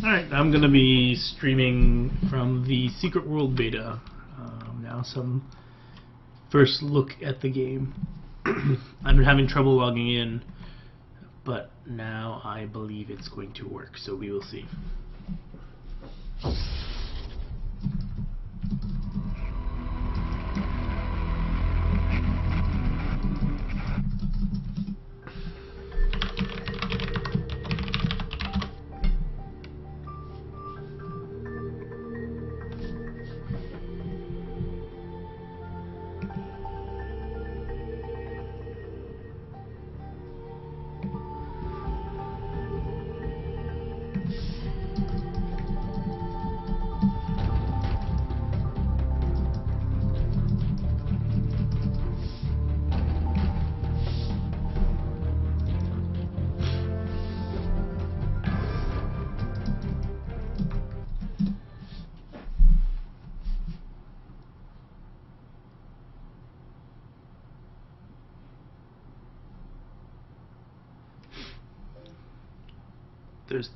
Alright, I'm going to be streaming from the Secret World beta. Now some first look at the game. I've been having trouble logging in, but now I believe it's going to work, so we will see.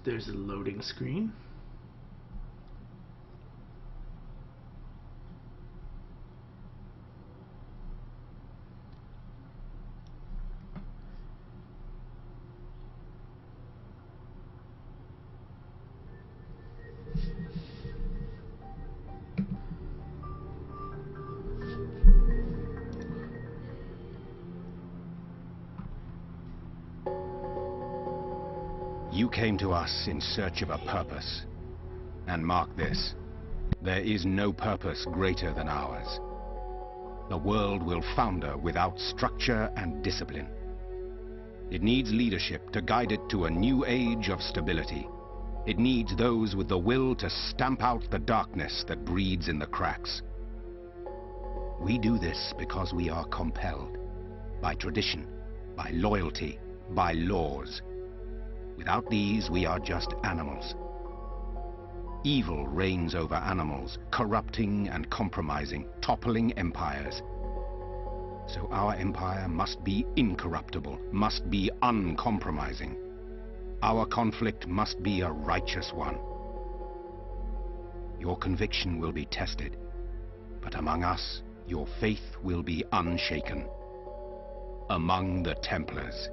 There's a loading screen. You came to us in search of a purpose. And mark this, there is no purpose greater than ours. The world will founder without structure and discipline. It needs leadership to guide it to a new age of stability. It needs those with the will to stamp out the darkness that breeds in the cracks. We do this because we are compelled by tradition, by loyalty, by laws. Without these, we are just animals. Evil reigns over animals, corrupting and compromising, toppling empires. So our empire must be incorruptible, must be uncompromising. Our conflict must be a righteous one. Your conviction will be tested, but among us, your faith will be unshaken. Among the Templars.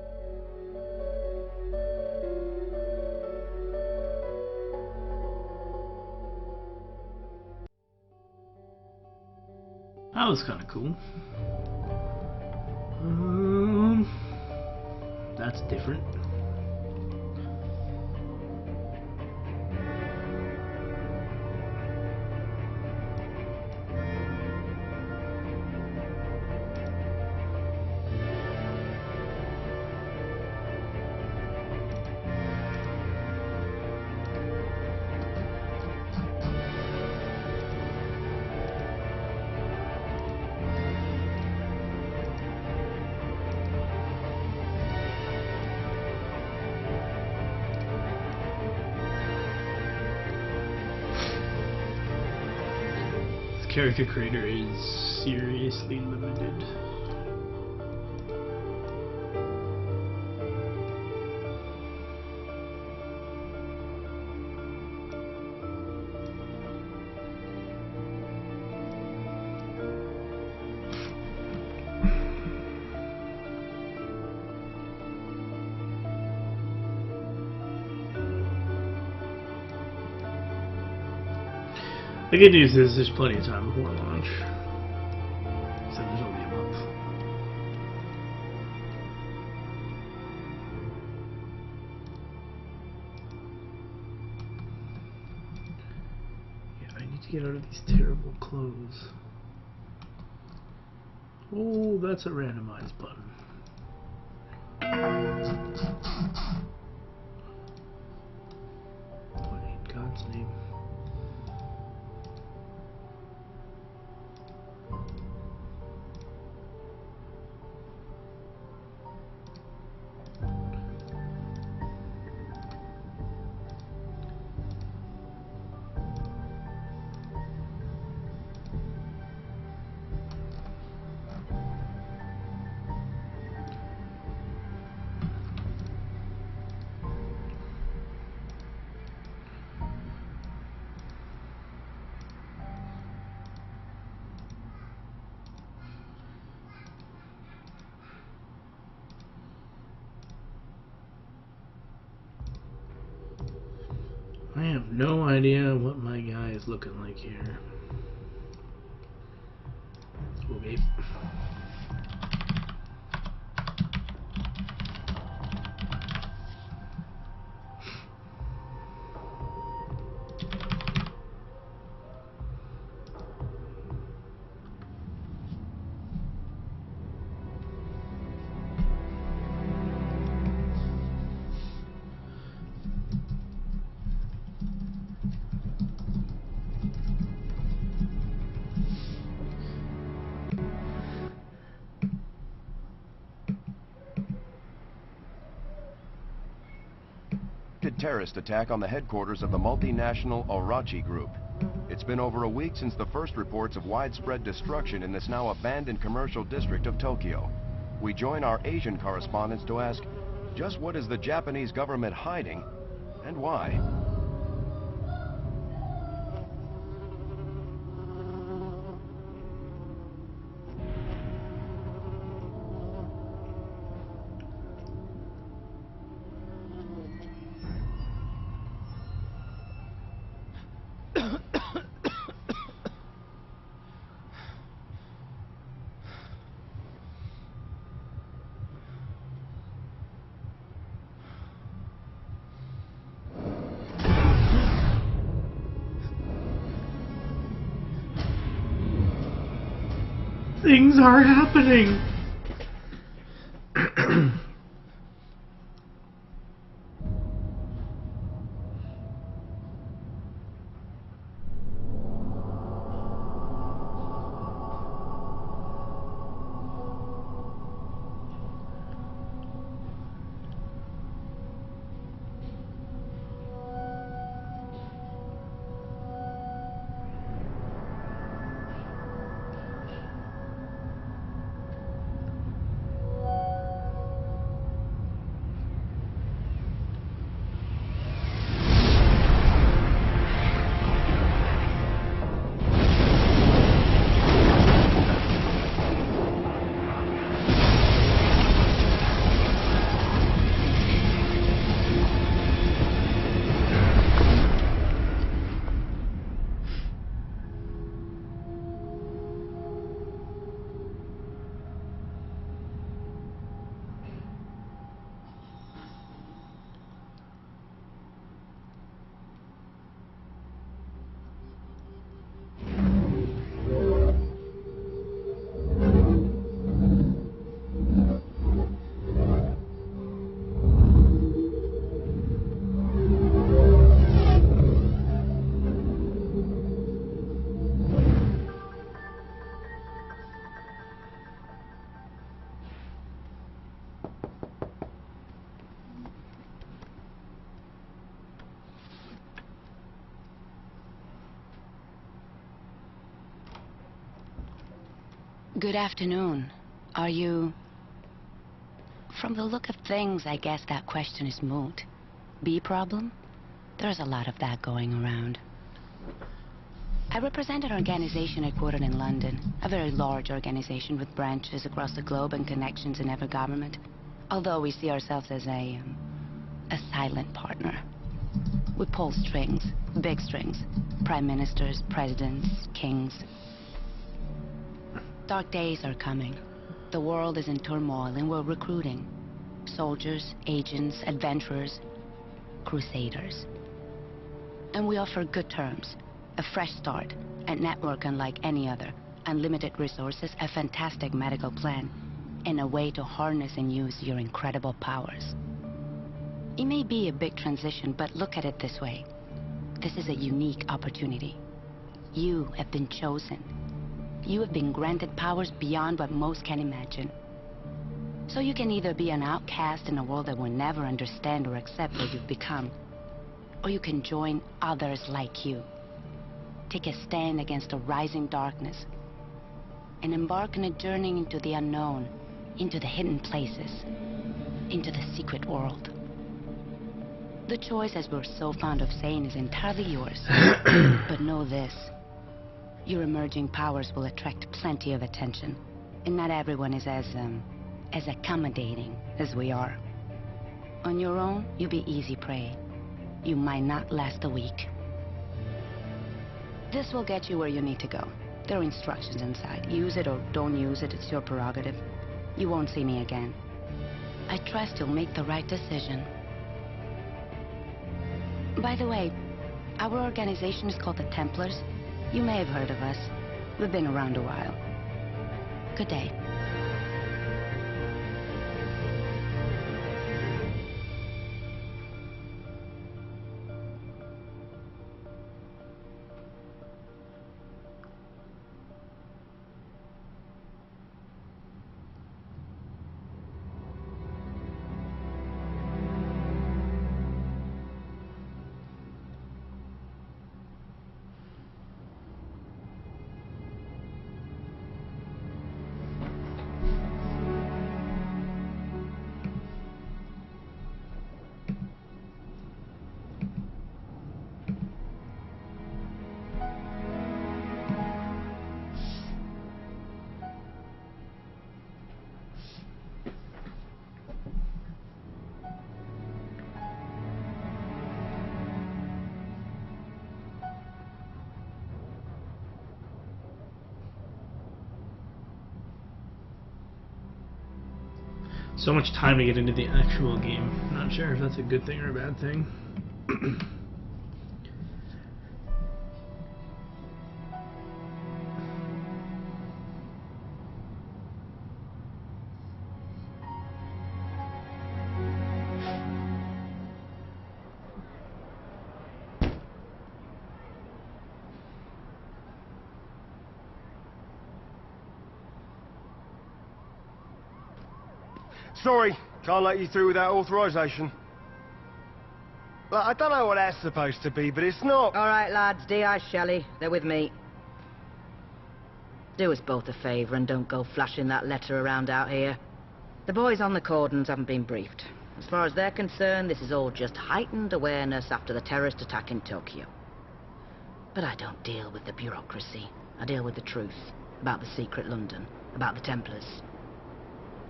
That was kind of cool. That's different. Character creator is seriously limited. The good news is there's plenty of time before launch. So there's only a month. Yeah, I need to get out of these terrible clothes. Oh, that's a randomized button. What in God's name? I have no idea what my guy is looking like here. Okay. Terrorist attack on the headquarters of the multinational RJO group. It's been over a week since the first reports of widespread destruction in this now abandoned commercial district of Tokyo. We join our Asian correspondents to ask, just what is the Japanese government hiding, and why? Things are happening! Good afternoon. Are you... From the look of things, I guess that question is moot. Bee problem? There's a lot of that going around. I represent an organization headquartered in London, a very large organization with branches across the globe and connections in every government, although we see ourselves as a silent partner. We pull strings, big strings, prime ministers, presidents, kings. Dark days are coming. The world is in turmoil and we're recruiting soldiers, agents, adventurers, crusaders. And we offer good terms, a fresh start, a network unlike any other, unlimited resources, a fantastic medical plan, and a way to harness and use your incredible powers. It may be a big transition, but look at it this way. This is a unique opportunity. You have been chosen. You have been granted powers beyond what most can imagine. So you can either be an outcast in a world that will never understand or accept what you've become, or you can join others like you. Take a stand against a rising darkness, and embark on a journey into the unknown, into the hidden places, into the secret world. The choice, as we're so fond of saying, is entirely yours. But know this. Your emerging powers will attract plenty of attention, and not everyone is as accommodating as we are. On your own, you'll be easy prey. You might not last a week. This will get you where you need to go. There are instructions inside. Use it or don't use it, it's your prerogative. You won't see me again. I trust you'll make the right decision. By the way, our organization is called the Templars. You may have heard of us. We've been around a while. Good day. So much time to get into the actual game. Not sure if that's a good thing or a bad thing. Sorry, can't let you through without authorization. Look, I don't know what that's supposed to be, but it's not. All right, lads, D.I. Shelley, they're with me. Do us both a favour and don't go flashing that letter around out here. The boys on the cordons haven't been briefed. As far as they're concerned, this is all just heightened awareness after the terrorist attack in Tokyo. But I don't deal with the bureaucracy. I deal with the truth about the secret London, about the Templars.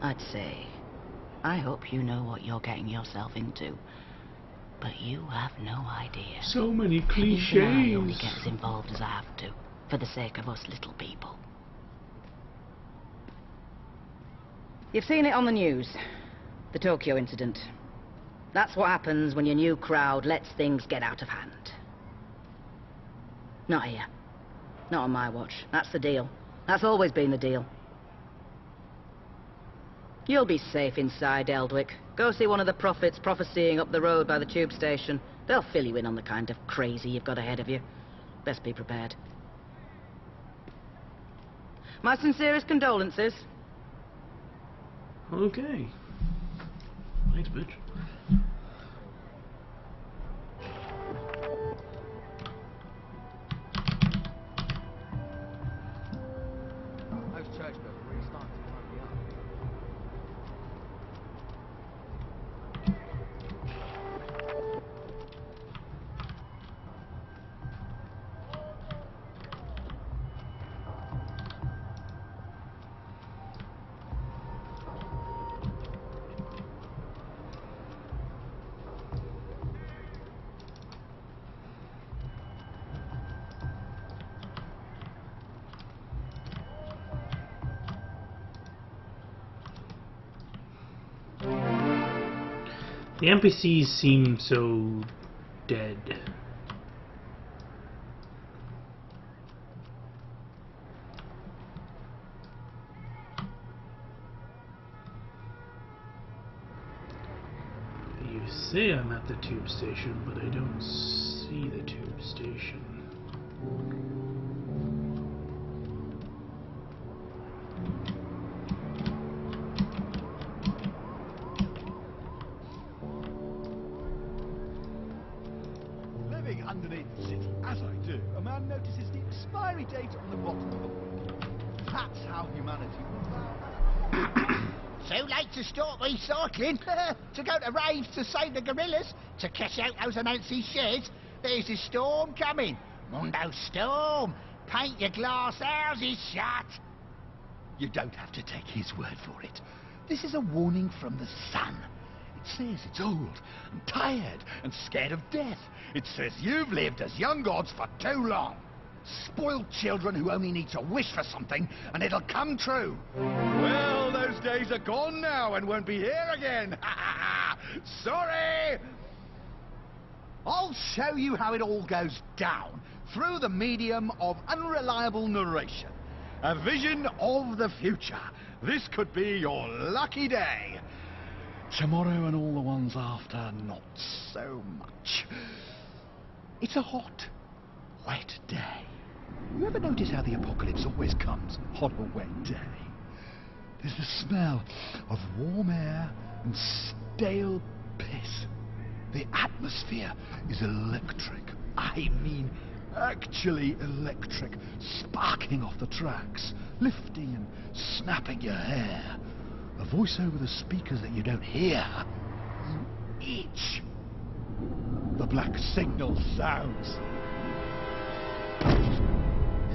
I'd say, I hope you know what you're getting yourself into. But you have no idea. So many Even I cliches. only get as involved as I have to, for the sake of us little people. You've seen it on the news. The Tokyo incident. That's what happens when your new crowd lets things get out of hand. Not here. Not on my watch. That's the deal. That's always been the deal. You'll be safe inside, Eldwick. Go see one of the prophets prophesying up the road by the tube station. They'll fill you in on the kind of crazy you've got ahead of you. Best be prepared. My sincerest condolences. Okay. Thanks, bitch. Those church bells are really starting to wind me up. The NPCs seem so dead. You say I'm at the tube station, but I don't see the tube station. Living underneath the city, as I do, a man notices the expiry date on the bottom of the window. That's how humanity will. Too late to start recycling. To go to raves to save the gorillas. To cash out those Anansi shares. There's a storm coming. Mondo storm. Paint your glass houses shut. You don't have to take his word for it. This is a warning from the sun. It says it's old and tired and scared of death. It says you've lived as young gods for too long. Spoiled children who only need to wish for something and it'll come true. Well, those days are gone now and won't be here again. Sorry! I'll show you how it all goes down through the medium of unreliable narration. A vision of the future. This could be your lucky day. Tomorrow and all the ones after, not so much. It's a hot, wet day. You ever notice how the apocalypse always comes on a wet day? There's the smell of warm air and stale piss. The atmosphere is electric. I mean, actually electric. Sparking off the tracks, lifting and snapping your hair. A voice over the speakers that you don't hear. You itch. The black signal sounds.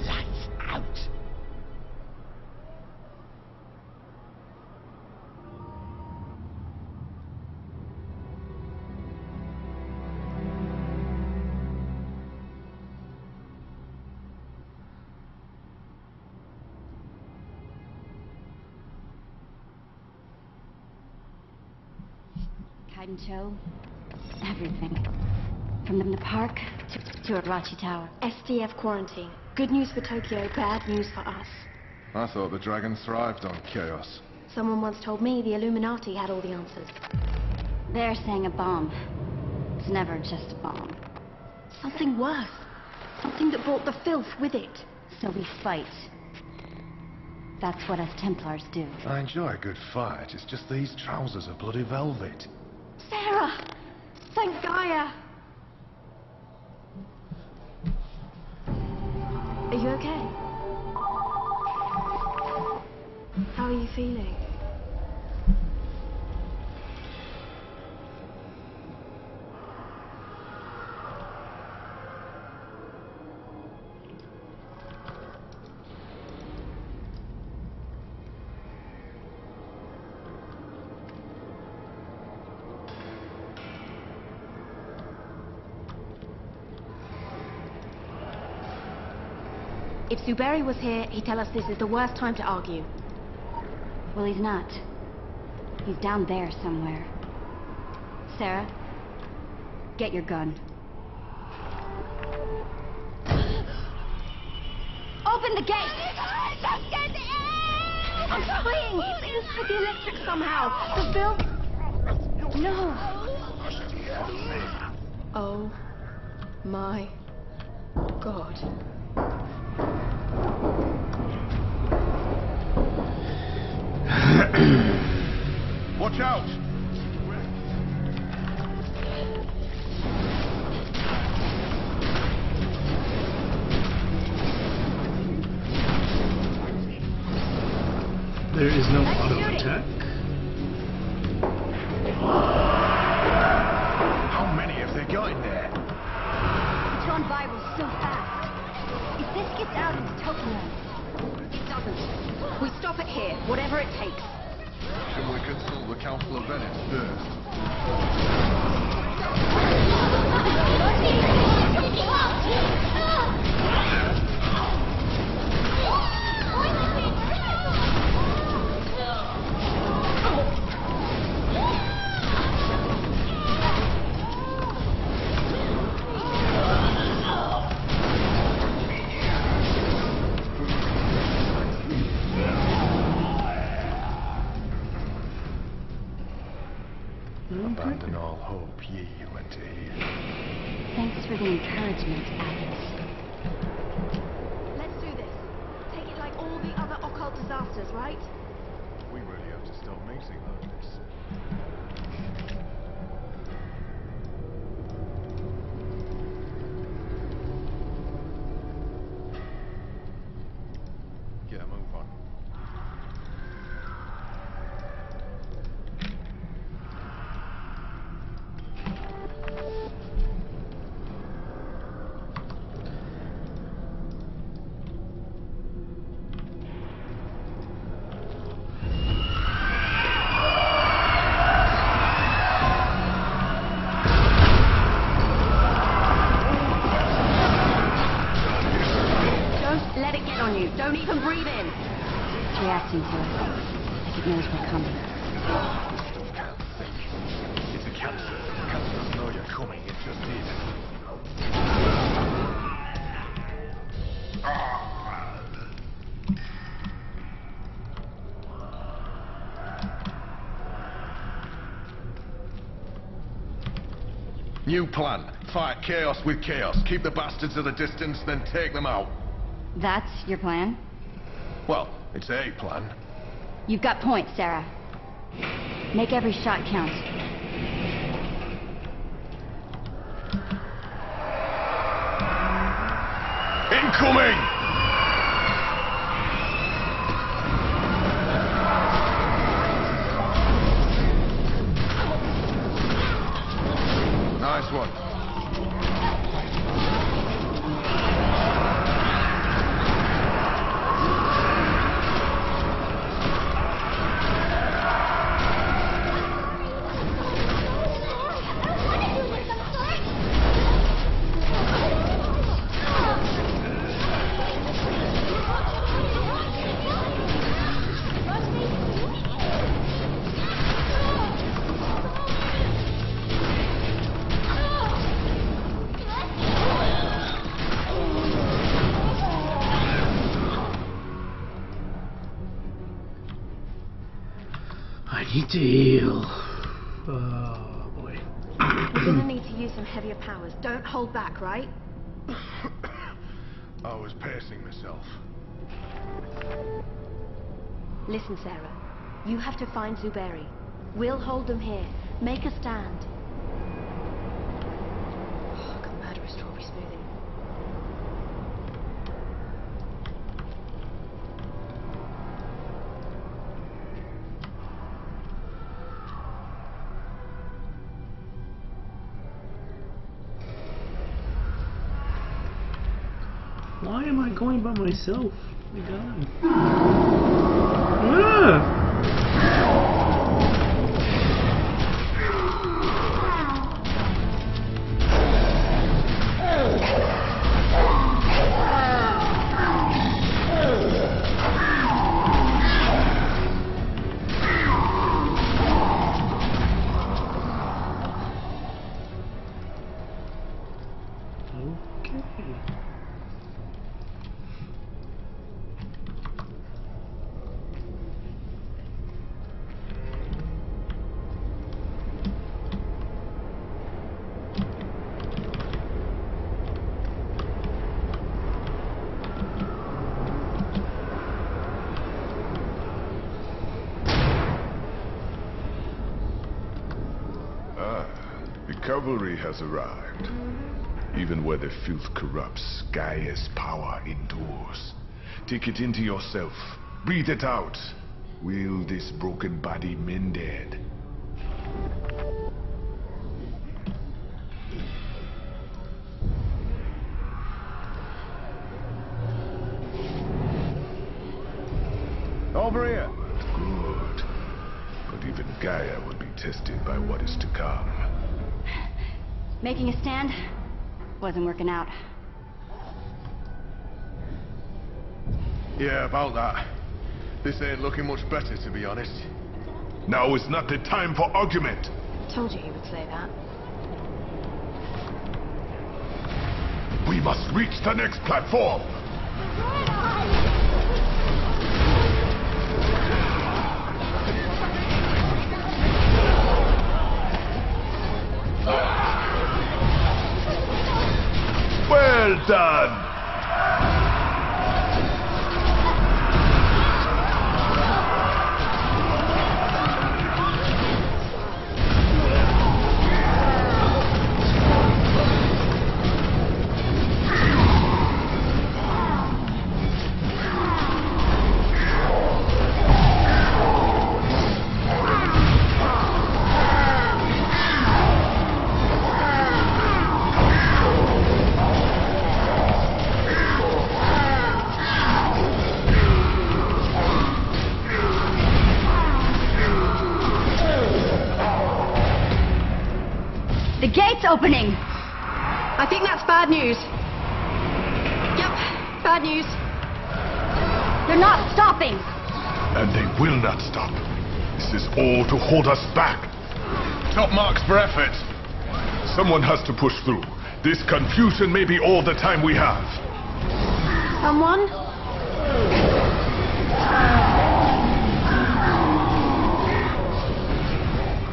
Lights out. Show everything. From the park to Arachi Tower. SDF quarantine. Good news for Tokyo, bad news for us. I thought the dragon thrived on chaos. Someone once told me the Illuminati had all the answers. They're saying a bomb. It's never just a bomb. Something worse. Something that brought the filth with it. So we fight. That's what us Templars do. I enjoy a good fight. It's just these trousers are bloody velvet. Sarah! Thank Gaia! Are you okay? How are you feeling? If Suberi was here, he'd tell us this is the worst time to argue. Well, he's not. He's down there somewhere. Sarah, get your gun. Open the gate! Just get in! I'm trying! Please hit the electric somehow! The bill... No! Oh my God. Watch out! There is no auto attack. How many have they got in there? It's gone viral so fast. If this gets out into Tokyo... It doesn't. We stop it here, whatever it takes. Shouldn't we consult the Council of Venice first? Abandon all hope, ye who enter here. Thanks for the encouragement, Alice. Let's do this. Take it like all the other occult disasters, right? We really have to stop meeting like this. Get a move on. reacting to us. I think it knows we're coming. Can't think. It's a cancer. Cancer doesn't know you're coming. It just is. New plan. Fight chaos with chaos. Keep the bastards at a distance, then take them out. That's your plan? Well, it's a plan. You've got points, Sarah. Make every shot count. Incoming! Nice one. I need to heal. Oh boy. We're gonna need to use some heavier powers. Don't hold back, right? I was pacing myself. Listen, Sarah. You have to find Zuberi. We'll hold them here. Make a stand. Oh, got murderous strawberry smoothie. Why am I going by myself? Oh my god. Ah! Cavalry has arrived. Even where the filth corrupts, Gaia's power endures. Take it into yourself. Breathe it out. Will this broken body mended? Over here. Good. But even Gaia will be tested by what is to come. Making a stand wasn't working out. Yeah, about that. This ain't looking much better, to be honest. Now is not the time for argument. Told you he would say that. We must reach the next platform. Well done! The gate's opening! I think that's bad news. Yep, bad news. They're not stopping! And they will not stop. This is all to hold us back. Top marks for effort. Someone has to push through. This confusion may be all the time we have. Someone?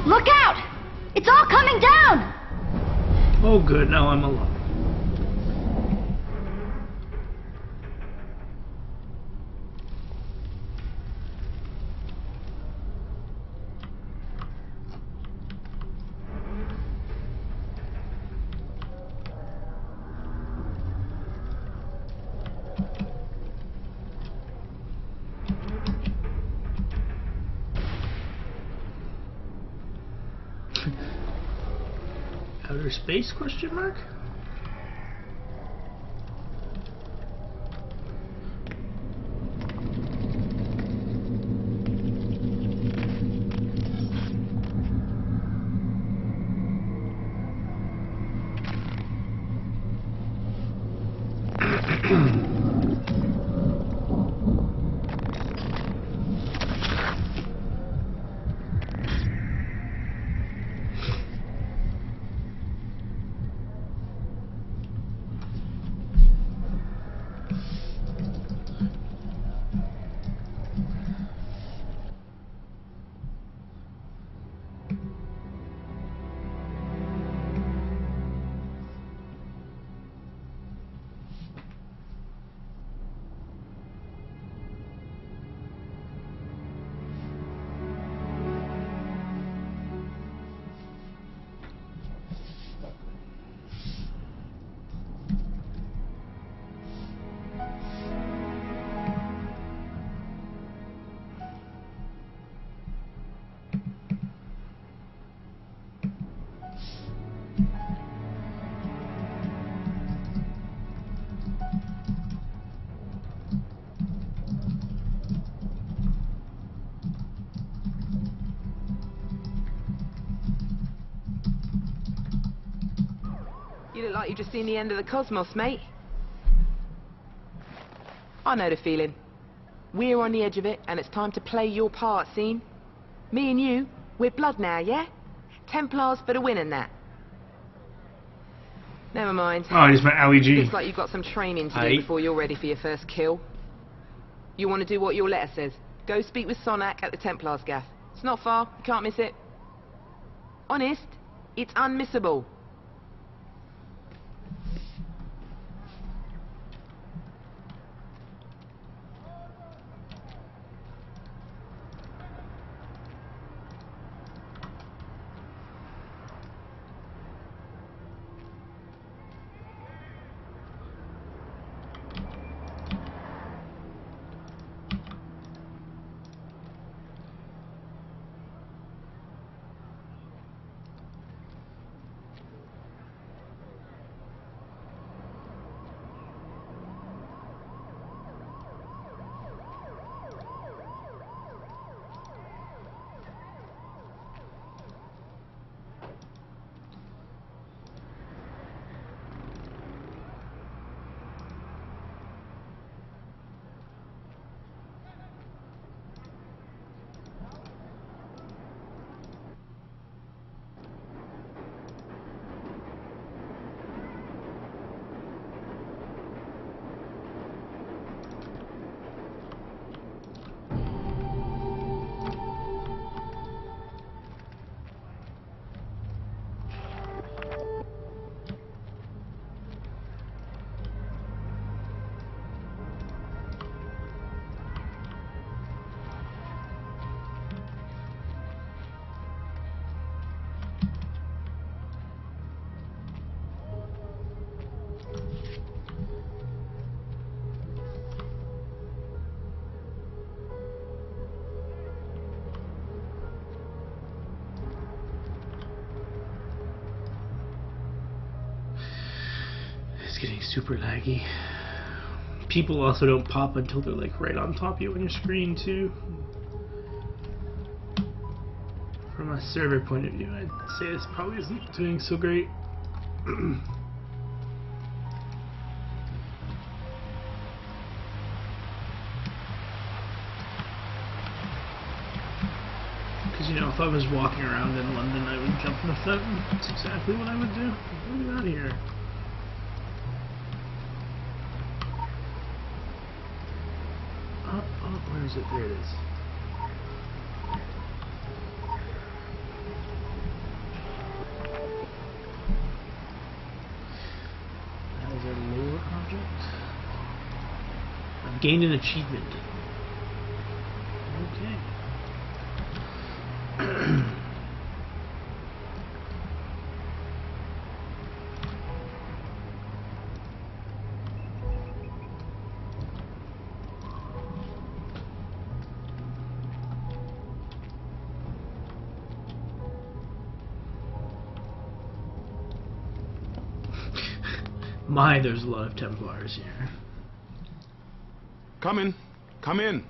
Look out! It's all coming down! Oh good, now I'm alone. Outer space, question mark? You look like you've just seen the end of the cosmos, mate. I know the feeling. We're on the edge of it, and it's time to play your part, seen? Me and you, we're blood now, yeah? Templars for the win and that. Never mind. Oh, he's my Ali G. Looks like you've got some training to do before you're ready for your first kill. You want to do what your letter says. Go speak with Sonak at the Templars gaff. It's not far, you can't miss it. Honest, it's unmissable. It's getting super laggy. People also don't pop until they're like right on top of you on your screen too. From a server point of view, I'd say this probably isn't doing so great. if I was walking around in London, I would jump in a fountain. That's exactly what I would do. Look at that here. Oh, where is it? There it is. That is a lower object. I've gained an achievement. Okay. My, there's a lot of Templars here. Come in. Come in.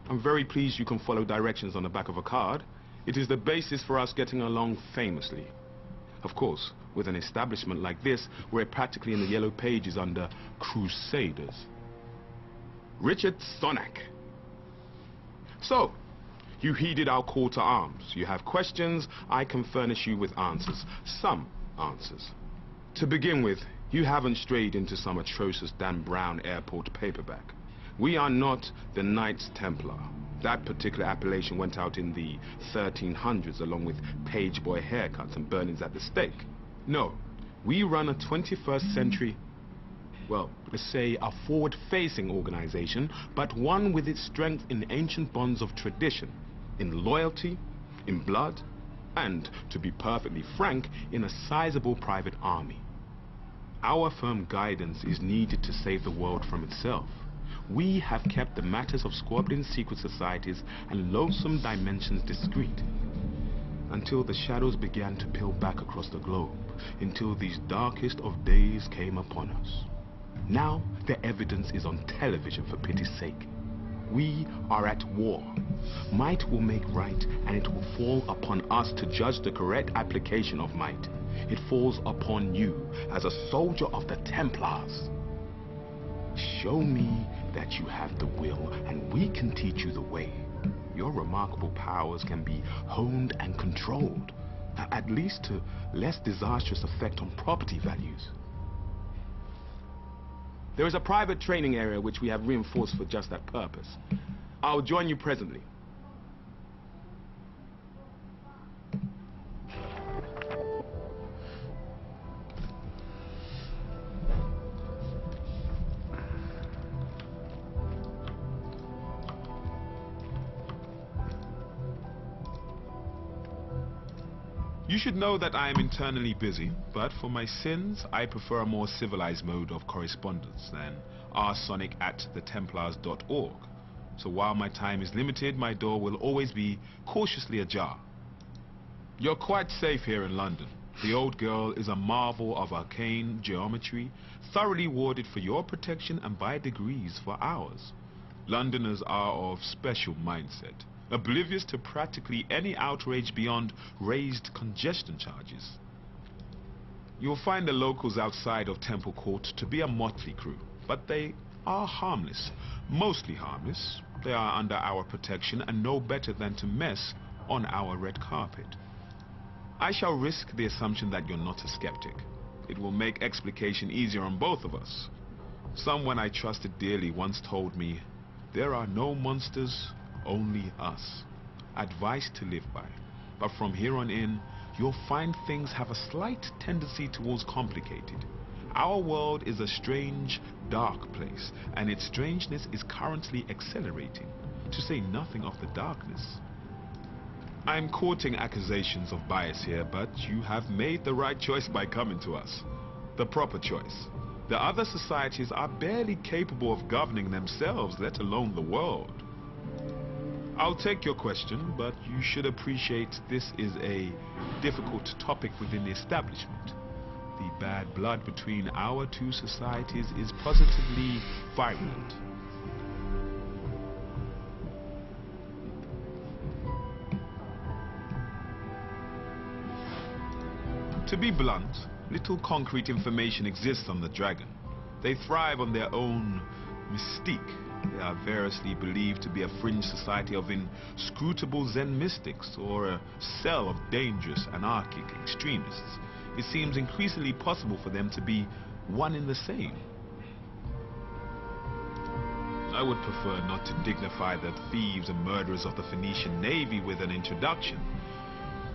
I'm very pleased you can follow directions on the back of a card. It is the basis for us getting along famously. Of course, with an establishment like this, we're practically in the yellow pages under Crusaders. Richard Sonak. So, you heeded our call to arms. You have questions, I can furnish you with answers. Some answers. To begin with, you haven't strayed into some atrocious Dan Brown airport paperback. We are not the Knights Templar. That particular appellation went out in the 1300s along with page boy haircuts and burnings at the stake. No, we run a 21st century, well, let's say a forward-facing organization, but one with its strength in ancient bonds of tradition, in loyalty, in blood, and, to be perfectly frank, in a sizable private army. Our firm guidance is needed to save the world from itself. We have kept the matters of squabbling secret societies and loathsome dimensions discreet, until the shadows began to peel back across the globe, until these darkest of days came upon us. Now the evidence is on television, for pity's sake. We are at war. Might will make right, and it will fall upon us to judge the correct application of might. It falls upon you as a soldier of the Templars. Show me that you have the will, and we can teach you the way. Your remarkable powers can be honed and controlled, at least to less disastrous effect on property values. There is a private training area which we have reinforced for just that purpose. I'll join you presently. You should know that I am internally busy, but for my sins, I prefer a more civilized mode of correspondence than rsonic@thetemplars.org. So while my time is limited, my door will always be cautiously ajar. You're quite safe here in London. The old girl is a marvel of arcane geometry, thoroughly warded for your protection and by degrees for ours. Londoners are of special mindset, oblivious to practically any outrage beyond raised congestion charges. You'll find the locals outside of Temple Court to be a motley crew, but they are harmless, mostly harmless. They are under our protection and know better than to mess on our red carpet. I shall risk the assumption that you're not a skeptic. It will make explication easier on both of us. Someone I trusted dearly once told me, "There are no monsters, only us." Advice to live by. But from here on in, you'll find things have a slight tendency towards complicated. Our world is a strange, dark place, and its strangeness is currently accelerating, to say nothing of the darkness. I'm courting accusations of bias here, but you have made the right choice by coming to us. The proper choice. The other societies are barely capable of governing themselves, let alone the world. I'll take your question, but you should appreciate this is a difficult topic within the establishment. The bad blood between our two societies is positively virulent. To be blunt, little concrete information exists on the Dragon. They thrive on their own mystique. They are variously believed to be a fringe society of inscrutable Zen mystics or a cell of dangerous anarchic extremists. It seems increasingly possible for them to be one and the same. I would prefer not to dignify the thieves and murderers of the Phoenician Navy with an introduction.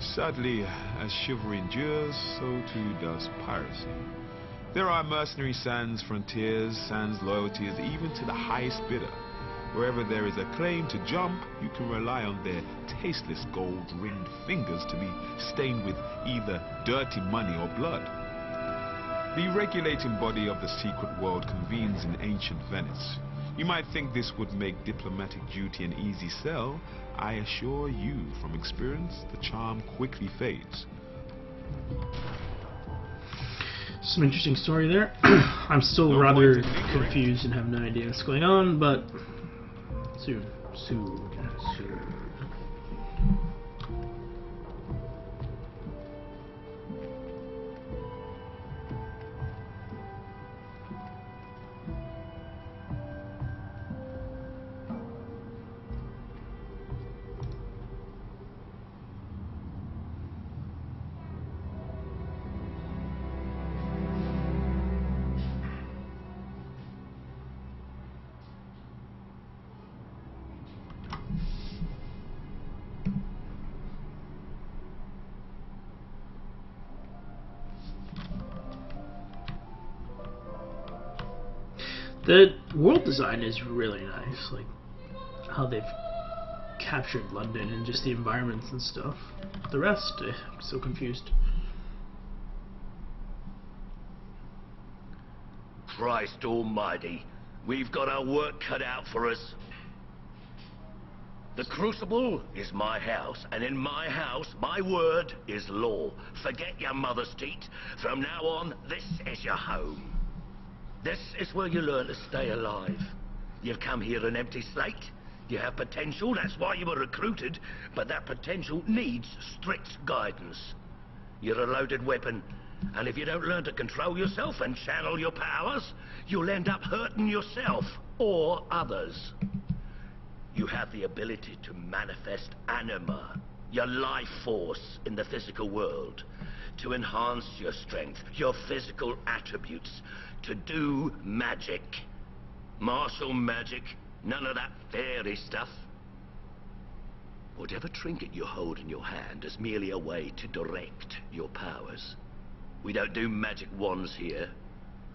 Sadly, as chivalry endures, so too does piracy. There are mercenary sans frontiers, sans loyalties, even to the highest bidder. Wherever there is a claim to jump, you can rely on their tasteless gold-ringed fingers to be stained with either dirty money or blood. The regulating body of the secret world convenes in ancient Venice. You might think this would make diplomatic duty an easy sell. I assure you, from experience, the charm quickly fades. Some interesting story there. I'm still rather confused and have no idea what's going on, but soon. The world design is really nice, like how they've captured London and just the environments and stuff. The rest, I'm so confused. Christ almighty, we've got our work cut out for us. The Crucible is my house, and in my house, my word is law. Forget your mother's teat. From now on, this is your home. This is where you learn to stay alive. You've come here an empty slate. You have potential, that's why you were recruited, but that potential needs strict guidance. You're a loaded weapon, and if you don't learn to control yourself and channel your powers, you'll end up hurting yourself or others. You have the ability to manifest anima, your life force in the physical world, to enhance your strength, your physical attributes, to do magic. Martial magic, none of that fairy stuff. Whatever trinket you hold in your hand is merely a way to direct your powers. We don't do magic wands here.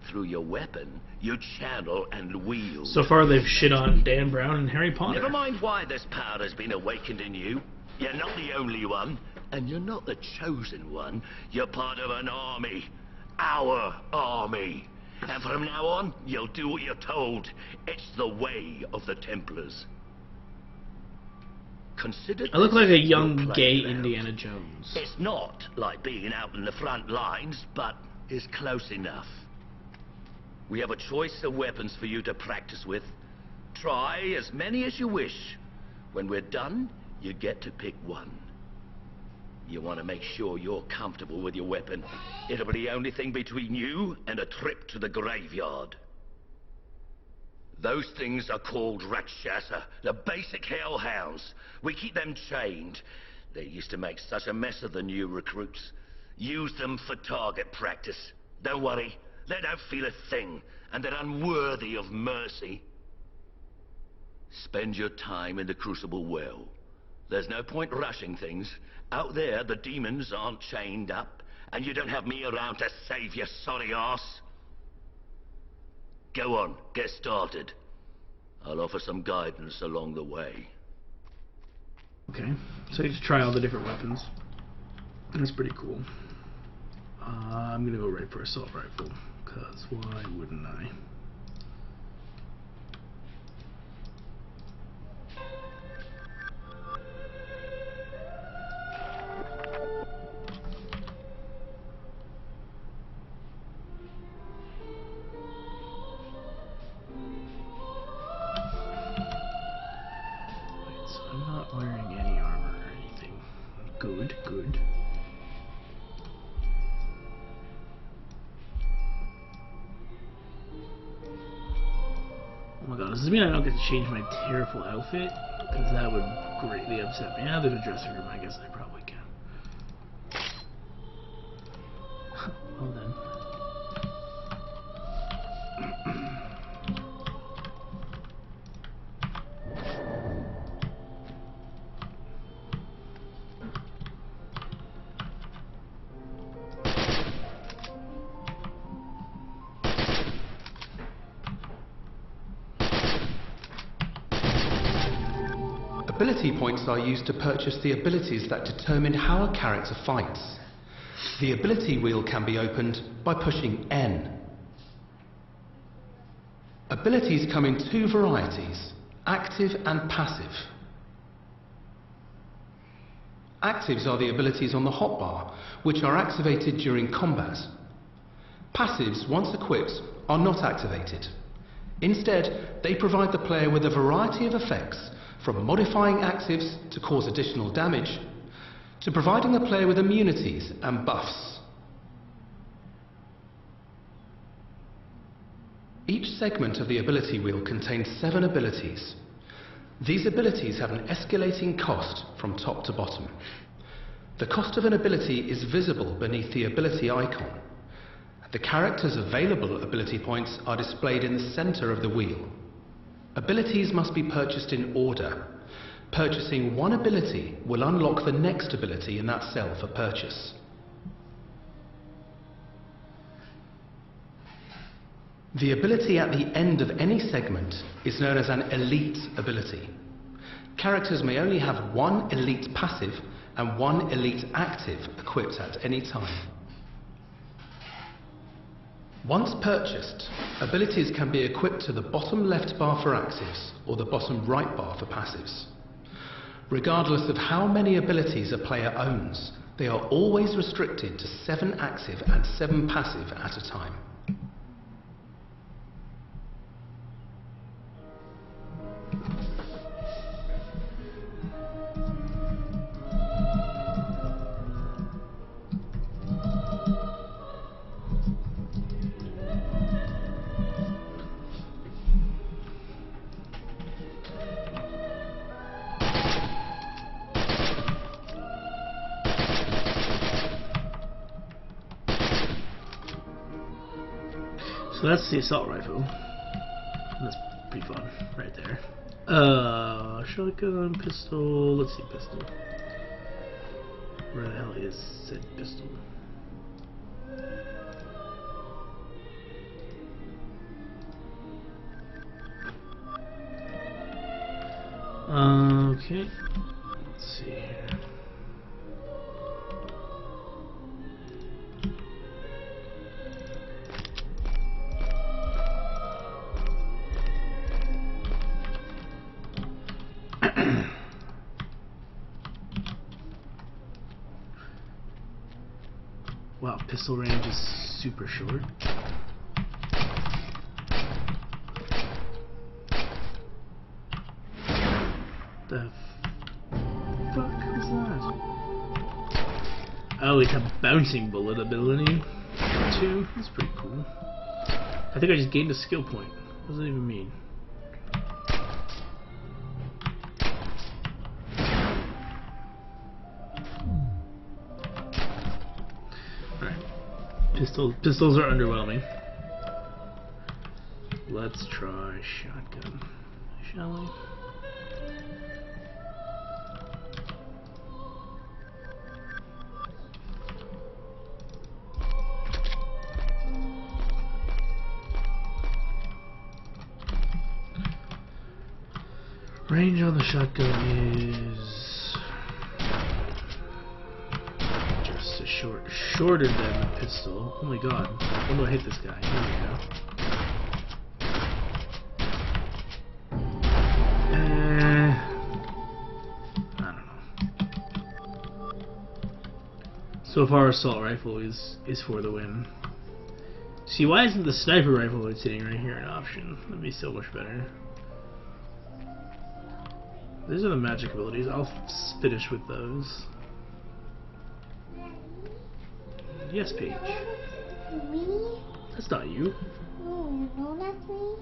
Through your weapon, you channel and wield. So far they've shit on Dan Brown and Harry Potter. Never mind why this power has been awakened in you. You're not the only one, and you're not the chosen one. You're part of an army. Our army. And from now on, you'll do what you're told. It's the way of the Templars. Consider I look like a your young gay playground. Indiana Jones. It's not like being out in the front lines, but it's close enough. We have a choice of weapons for you to practice with. Try as many as you wish. When we're done, you get to pick one. You want to make sure you're comfortable with your weapon. It'll be the only thing between you and a trip to the graveyard. Those things are called Rakshasa, the basic hellhounds. We keep them chained. They used to make such a mess of the new recruits. Use them for target practice. Don't worry, they don't feel a thing, and they're unworthy of mercy. Spend your time in the Crucible well. There's no point rushing things. Out there, the demons aren't chained up, and you don't have me around to save your sorry ass. Go on, get started. I'll offer some guidance along the way. Okay, so you just try all the different weapons. That's pretty cool. I'm gonna go right for assault rifle, cause why wouldn't I? I'm not wearing any armor or anything. Good, good. my god, does this mean I don't get to change my terrible outfit? Because that would greatly upset me. Yeah, there's a dressing room, I guess I probably can. Well then. Ability points are used to purchase the abilities that determine how a character fights. The ability wheel can be opened by pushing N. Abilities come in two varieties, active and passive. Actives are the abilities on the hotbar, which are activated during combat. Passives, once equipped, are not activated. Instead, they provide the player with a variety of effects, from modifying actives to cause additional damage, to providing the player with immunities and buffs. Each segment of the ability wheel contains 7 abilities. These abilities have an escalating cost from top to bottom. The cost of an ability is visible beneath the ability icon. The character's available ability points are displayed in the center of the wheel. Abilities must be purchased in order. Purchasing one ability will unlock the next ability in that cell for purchase. The ability at the end of any segment is known as an elite ability. Characters may only have one elite passive and one elite active equipped at any time. Once purchased, abilities can be equipped to the bottom left bar for actives or the bottom right bar for passives. Regardless of how many abilities a player owns, they are always restricted to 7 active and 7 passive at a time. So that's the assault rifle. That's pretty fun, right there. Shotgun, pistol. Let's see, pistol. Where the hell is said pistol? Okay. Let's see here. Wow, pistol range is super short. The fuck was that? Oh, it's a bouncing bullet ability too. That's pretty cool. I think I just gained a skill point. What does that even mean? Pistols are underwhelming. Let's try shotgun, shall we? Range on the shotgun is just a shorter than the pistol. Oh my god. When do I hit this guy? Here we go. I don't know. So far, assault rifle is for the win. See, why isn't the sniper rifle that's sitting right here an option? That'd be so much better. These are the magic abilities. I'll finish with those. Yes, Paige. Me? That's not you. No. you know that's me?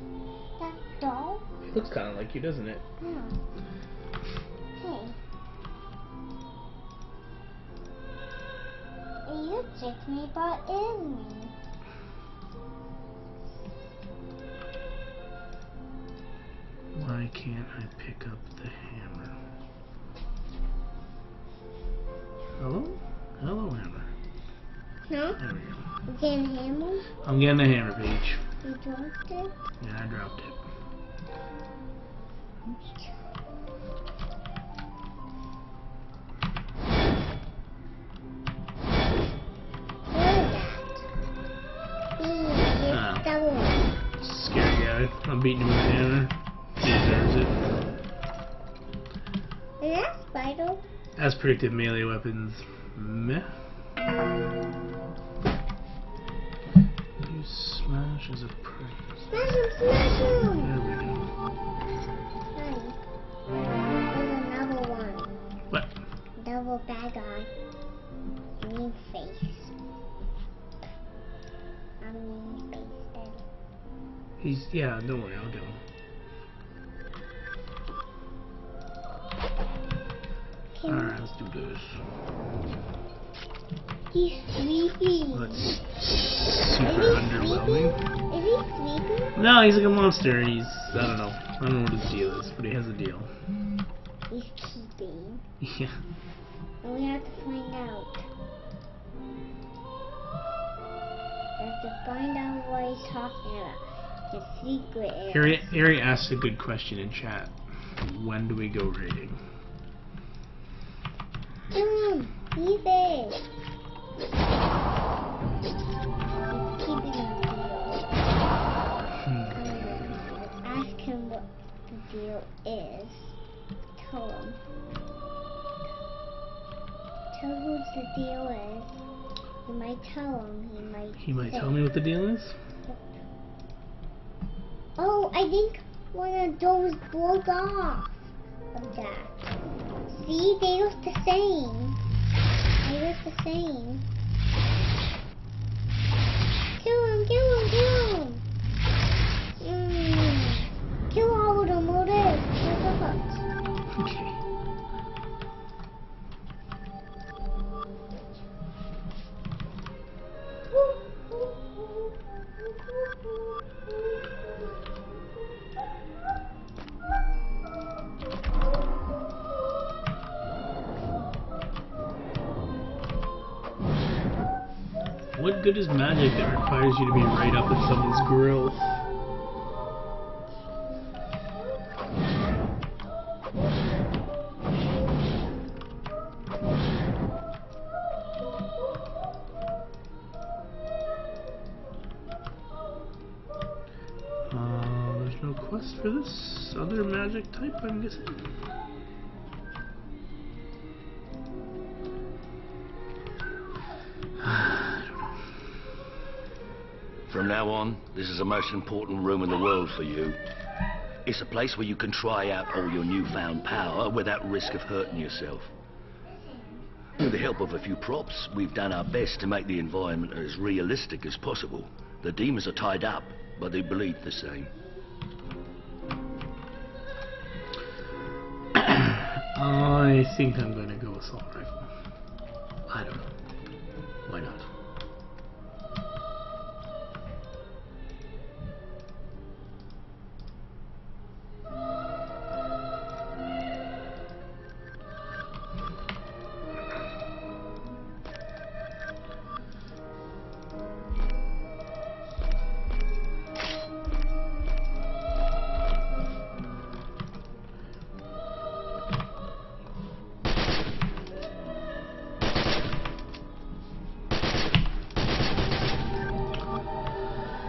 That doll? It looks kind of like you, doesn't it? Yeah. Hey. It looks like me, but it is me. Why can't I pick up the hammer? Hello? Hello, hammer. No? There we go. You getting a hammer? I'm getting the hammer, Paige. You dropped it? Yeah, I dropped it. Oops. Scary guy. I'm beating him with a hammer. He deserves it. Is that spider? As predicted, melee weapons. Meh. Use smash as a prey. Smash him, smash him! There we go. Nice. There's another one. What? Double bad guy. Mean face. I'm mean face then. He's, yeah, don't worry, I'll get him. Alright, let's do this. He's sleeping. That's super underwhelming. Is he sleeping? No, he's like a monster. He's, I don't know what his deal is, but he has a deal. He's keeping. Yeah. And we have to find out. We have to find out what he's talking about. The secret is. Ari asked a good question in chat. When do we go raiding? He's there. He's keeping a deal. Ask him what the deal is. Tell him. Tell him what the deal is. You might tell him. He might tell me what the deal is? Oh, I think one of those broke off of that. See, they look the same. They look the same. Kill him, kill him, kill him. Kill all of them, all this. Okay. What good is magic that requires you to be right up at someone's grill? There's no quest for this other magic type, I'm guessing. From now on, this is the most important room in the world for you. It's a place where you can try out all your newfound power without risk of hurting yourself. With the help of a few props, we've done our best to make the environment as realistic as possible. The demons are tied up, but they bleed the same. I think I'm gonna go assault rifle. I don't know. Why not?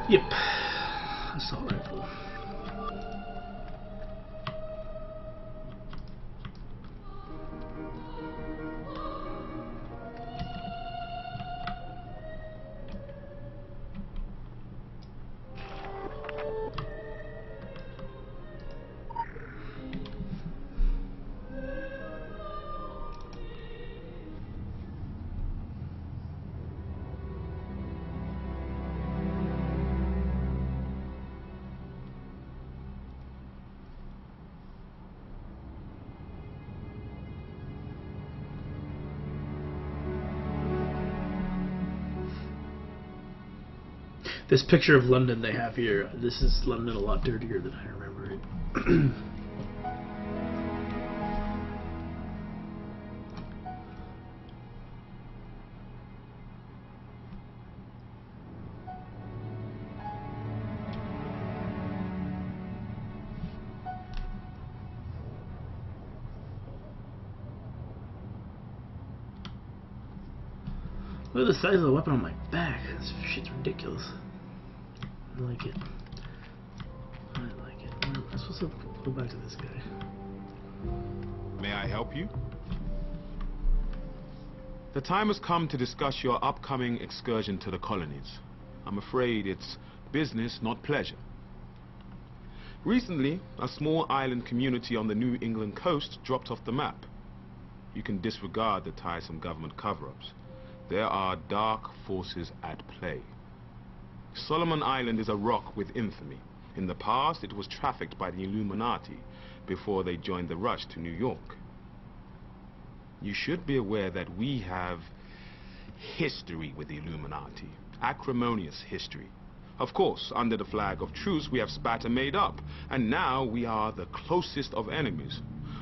Yep. Assault rifle. This picture of London they have here, this is London a lot dirtier than I remember it. Look at the size of the weapon on my back. This shit's ridiculous. I like it. I like it. I'm supposed to go back to this guy. May I help you? The time has come to discuss your upcoming excursion to the colonies. I'm afraid it's business, not pleasure. Recently, a small island community on the New England coast dropped off the map. You can disregard the tiresome government cover-ups. There are dark forces at play. Solomon Island is a rock with infamy. In the past, it was trafficked by the Illuminati before they joined the rush to New York. You should be aware that we have history with the Illuminati, acrimonious history. Of course, under the flag of truce, we have spat and made up, and now we are the closest of enemies.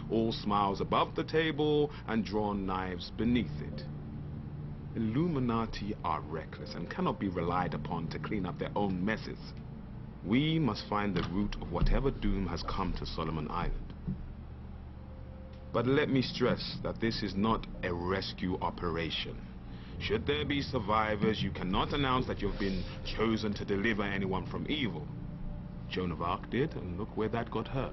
All smiles above the table and drawn knives beneath it. Illuminati are reckless and cannot be relied upon to clean up their own messes. We must find the root of whatever doom has come to Solomon Island. But let me stress that this is not a rescue operation. Should there be survivors, you cannot announce that you've been chosen to deliver anyone from evil. Joan of Arc did, and look where that got her.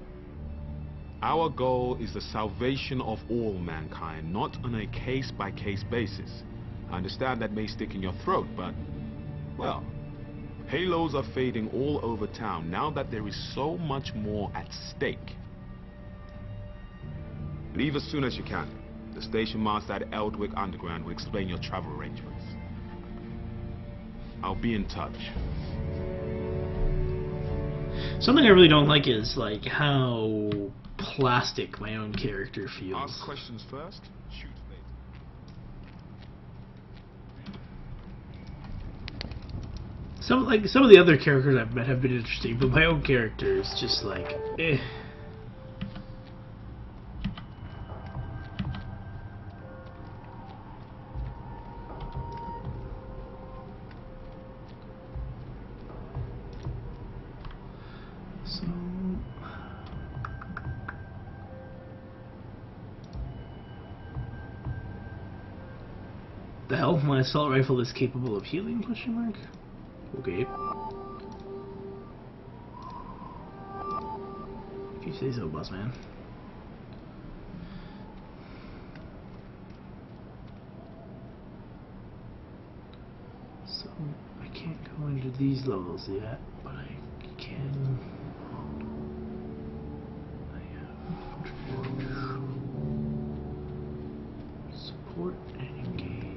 Our goal is the salvation of all mankind, not on a case-by-case basis. I understand that may stick in your throat, but, well, halos are fading all over town now that there is so much more at stake. Leave as soon as you can. The station master at Eldwick Underground will explain your travel arrangements. I'll be in touch. Something I really don't like is like how plastic my own character feels. Ask questions first, shoot later. Some of the other characters I've met have been interesting, but my own character is just like, eh. So the hell? My assault rifle is capable of healing? Question mark. Okay. If you say so, boss man. So I can't go into these levels yet, but I can. Support and engage.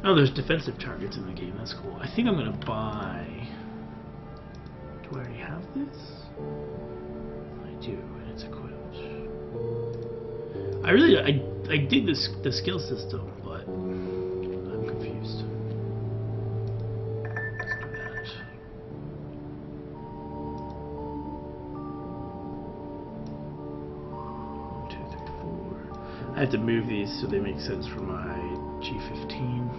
Oh, there's defensive targets in the game. That's cool. I think I'm gonna buy. Do I already have this? I do, and it's equipped. I dig the skill system, but I'm confused. Let's do that. 1, 2, 3, 4. I have to move these so they make sense for my G15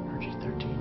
or G13.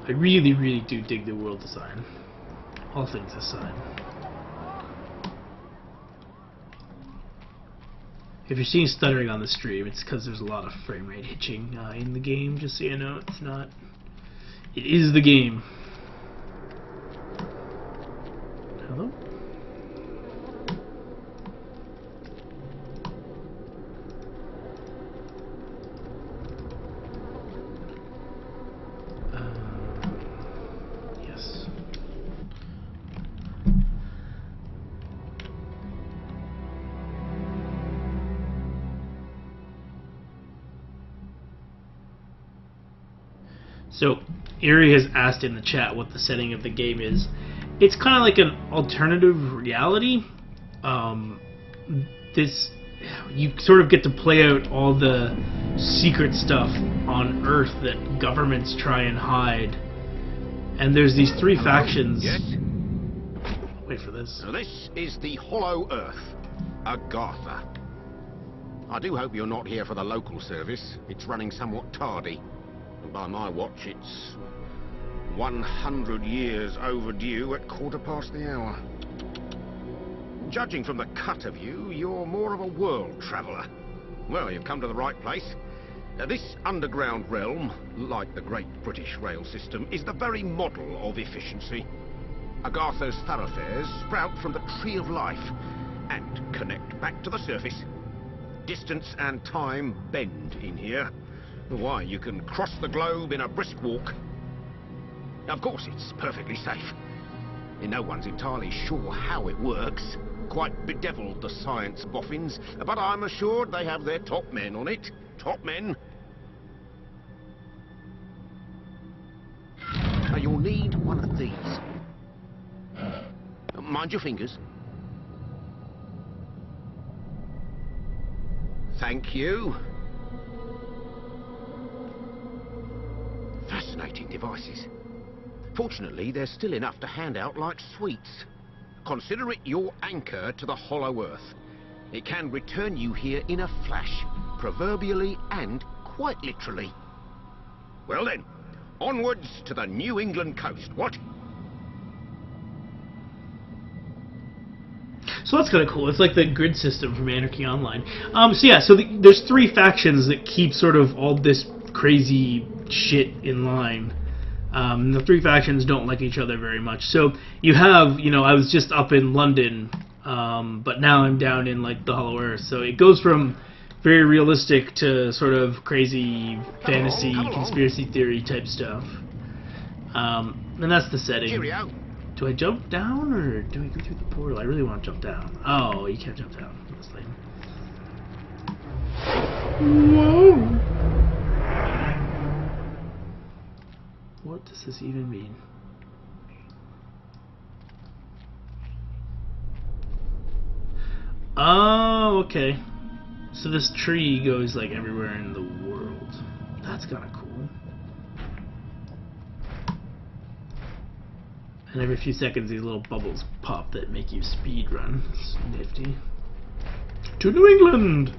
I really, really do dig the world design. All things aside. If you're seeing stuttering on the stream, it's because there's a lot of frame rate hitching in the game, just so you know. It's not... It is the game. Hello? Yes. So, Erie has asked in the chat what the setting of the game is. It's kind of like an alternative reality. You sort of get to play out all the secret stuff on Earth that governments try and hide. And there's these three factions. Yes? Wait for this. Now this is the Hollow Earth, Agartha. I do hope you're not here for the local service. It's running somewhat tardy. And by my watch, it's 100 years overdue at 1/4 the hour. Judging from the cut of you, you're more of a world traveller. Well, you've come to the right place. This underground realm, like the great British rail system, is the very model of efficiency. Agartha's thoroughfares sprout from the Tree of Life and connect back to the surface. Distance and time bend in here. Why, you can cross the globe in a brisk walk. Of course, it's perfectly safe. No one's entirely sure how it works. Quite bedeviled the science boffins, but I'm assured they have their top men on it. Top men. Now you'll need one of these. Mind your fingers. Thank you. Fascinating devices. Fortunately, there's still enough to hand out like sweets. Consider it your anchor to the Hollow Earth. It can return you here in a flash, proverbially and quite literally. Well then, onwards to the New England coast, what? So that's kind of cool. It's like the grid system from Anarchy Online. There's three factions that keep sort of all this crazy shit in line. The three factions don't like each other very much. So you have, I was just up in London, but now I'm down in like the Hollow Earth. So it goes from very realistic to sort of crazy fantasy, conspiracy theory type stuff. And that's the setting. Cheerio. Do I jump down or do we go through the portal? I really want to jump down. Oh, you can't jump down. That's lame. Whoa! What does this even mean? Oh, okay. So this tree goes like everywhere in the world. That's kind of cool. And every few seconds these little bubbles pop that make you speed run. It's nifty. To New England!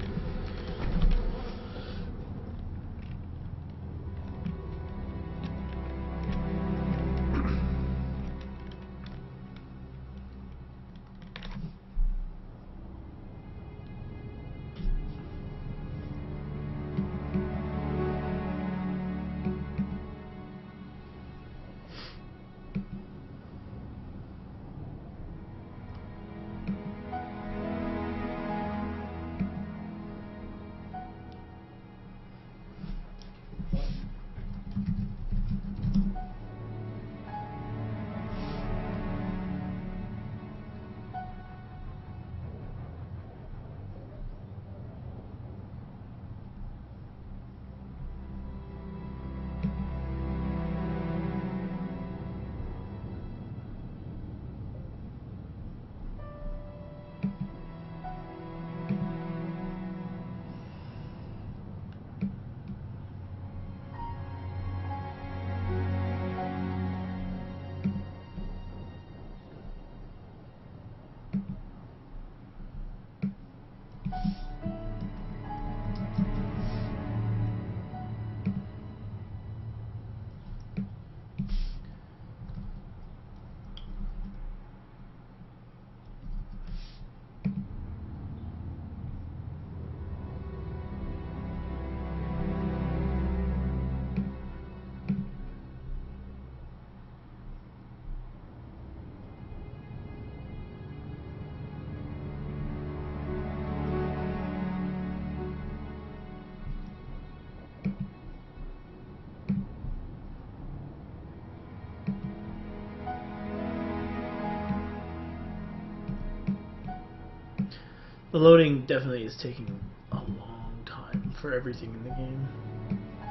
The loading definitely is taking a long time for everything in the game.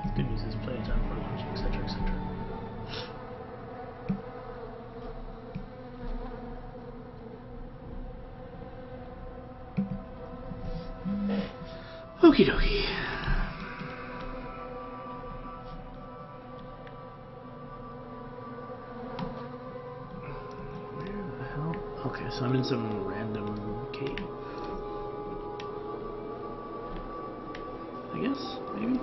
The good news is playtime for launching, etc., etc. Okie dokie. Where the hell? Okay, so I'm in some random cave. I guess, maybe?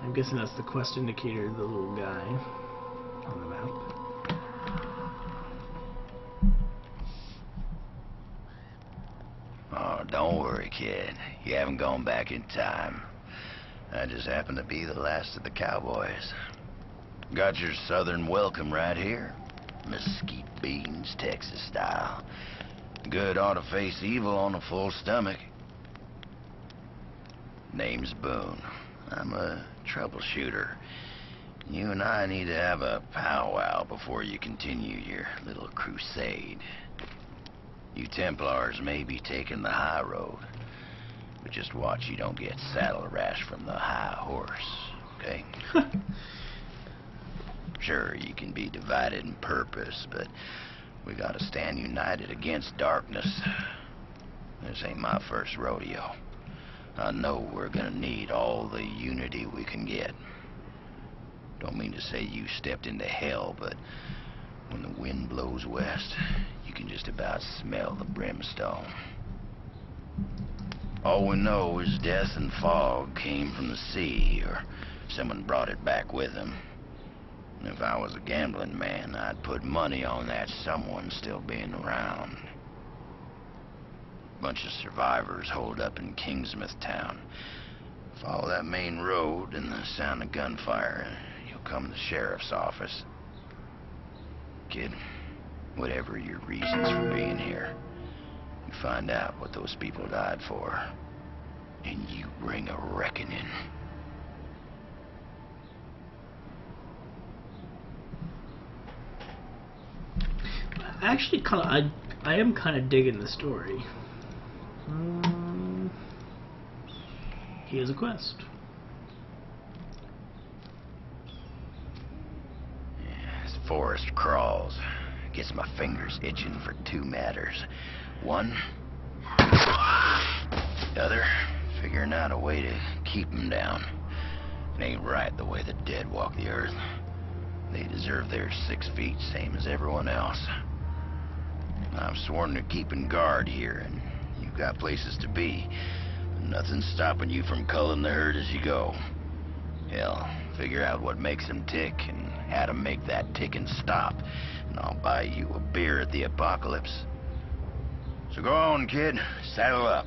I'm guessing that's the quest indicator, the little guy on the map. Oh, don't worry, kid. You haven't gone back in time. I just happen to be the last of the cowboys. Got your southern welcome right here. Mesquite beans, Texas style. Good ought to face evil on a full stomach. Name's Boone. I'm a troubleshooter. You and I need to have a powwow before you continue your little crusade. You Templars may be taking the high road, but just watch you don't get saddle rash from the high horse, okay? Sure, you can be divided in purpose, but we gotta stand united against darkness. This ain't my first rodeo. I know we're gonna need all the unity we can get. Don't mean to say you stepped into hell, but when the wind blows west, you can just about smell the brimstone. All we know is death and fog came from the sea, or someone brought it back with them. If I was a gambling man, I'd put money on that someone still being around. Bunch of survivors holed up in Kingsmouth town. Follow that main road and the sound of gunfire, you'll come to the sheriff's office. Kid, whatever your reasons for being here, you find out what those people died for, and you bring a reckoning. Actually, I am kind of digging the story. Here's a quest. This forest crawls. Gets my fingers itching for two matters. One, the other, figuring out a way to keep them down. It ain't right the way the dead walk the earth. They deserve their 6 feet, same as everyone else. I've sworn to keeping guard here, and you've got places to be. Nothing's stopping you from culling the herd as you go. Hell, figure out what makes them tick and how to make that ticking stop, and I'll buy you a beer at the apocalypse. So go on, kid. Saddle up.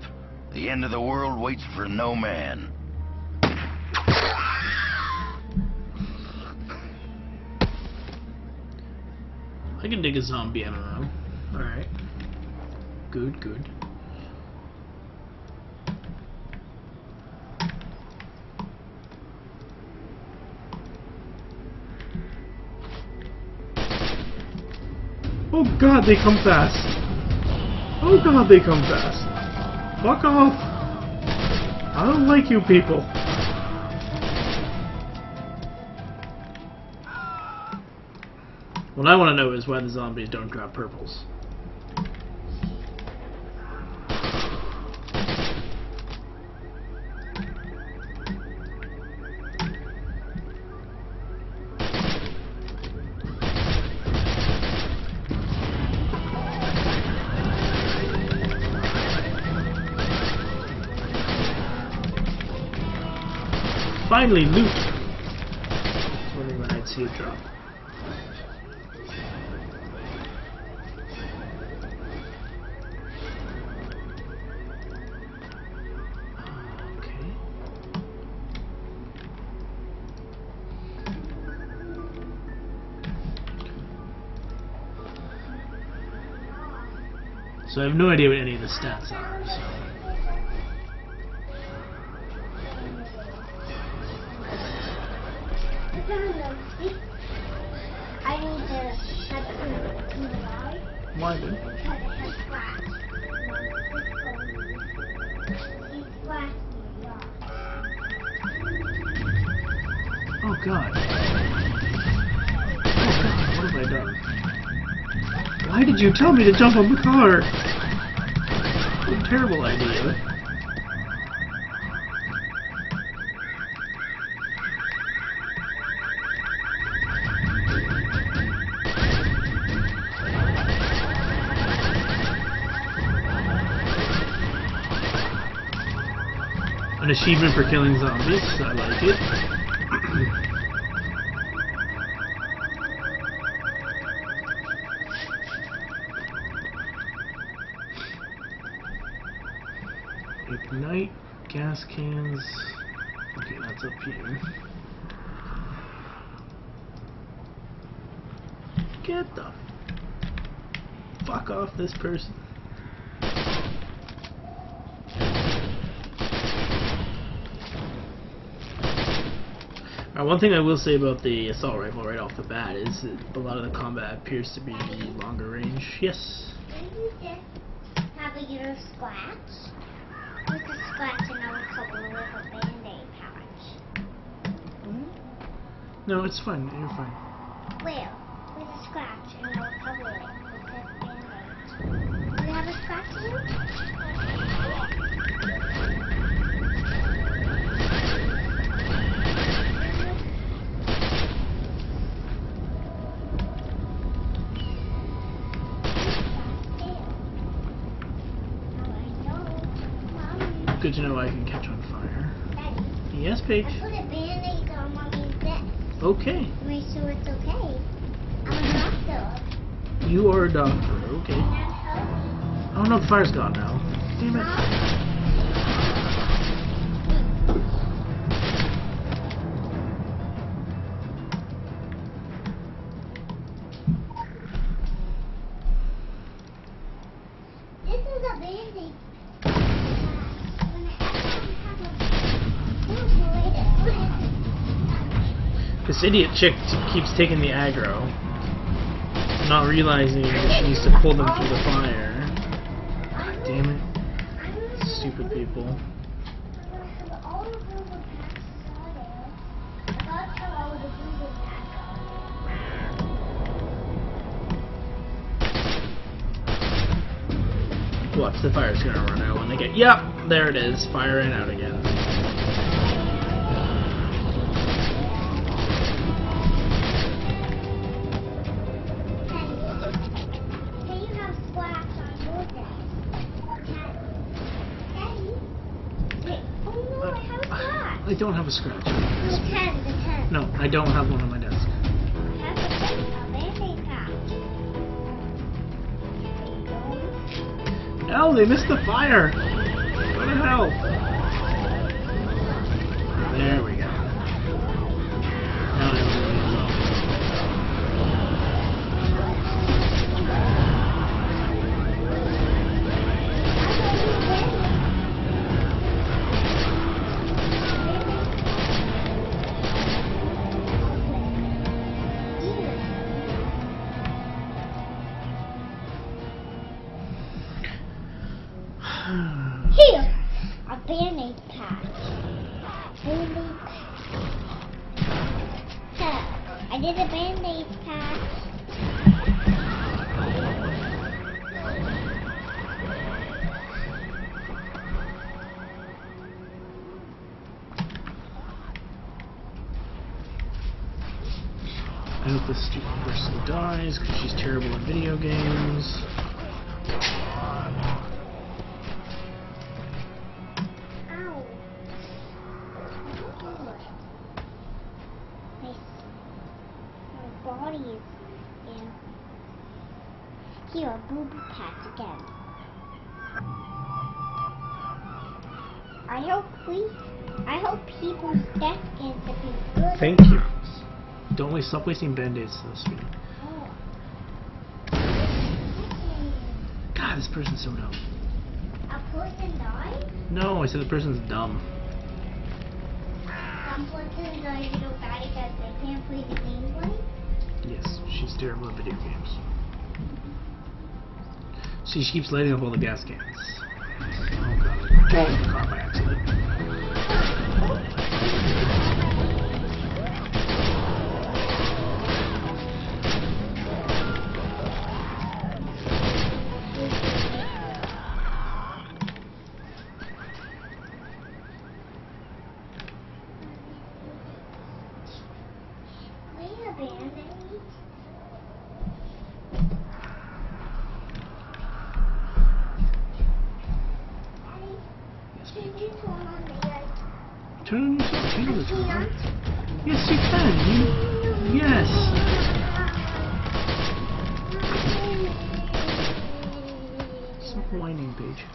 The end of the world waits for no man. I can dig a zombie MMO. Alright. Good, good. Oh god, they come fast. Oh god, they come fast. Fuck off. I don't like you people. What I want to know is why the zombies don't drop purples. Finally, loot! I was wondering when I'd see it drop. Okay. So I have no idea what any of the stats are, so... I need to shut the light. Why then? Because it has scratch. He's scratched me, yeah. Oh god. Oh god, what have I done? Why did you tell me to jump on the car? What a terrible idea. An achievement for killing zombies, I like it. Ignite, gas cans. Okay, that's up here. Get the fuck off this person. One thing I will say about the assault rifle right off the bat is that a lot of the combat appears to be longer range. Yes? Didn't you just have a little scratch? With a scratch and I would cover with a band-aid patch. No, it's fine. You're fine. Where? With a scratch and I would cover it with a band-aid. Do you have a scratch in it? Good to know I can catch on fire. Daddy, yes, Paige? I put a band-aid on Mommy's desk. Okay. Make sure it's okay. I'm a doctor. You are a doctor, okay. Oh no, the fire's gone now. Damn it. This is a band-aid. This idiot chick keeps taking the aggro, not realizing that she needs to pull them through the fire. God damn it. Stupid people. Watch, the fire's gonna run out when they get... Yep, there it is. Fire ran out again. I don't have a scratch. The 10. No, I don't have one on my desk. I have a band-aid patch. No, they missed the fire! What the hell? There we go. Now everybody's low. Here! A band-aid patch. Band-aid patch. I did a band-aid patch. I hope this stupid person dies because she's terrible at video games. Body is in here, a booby patch again. I hope people's death ends up being good. Thank you. Stop wasting band-aids to this speed. God, this person's so dumb. A person died? No, I said the person's dumb. Some persons are little bad because they can't play the game right? Yes, she's terrible at video games. See, she keeps lighting up all the gas cans. Oh god. Drove the car by accident. Turn this on. Yes, you can. Yes. Stop whining, Paige.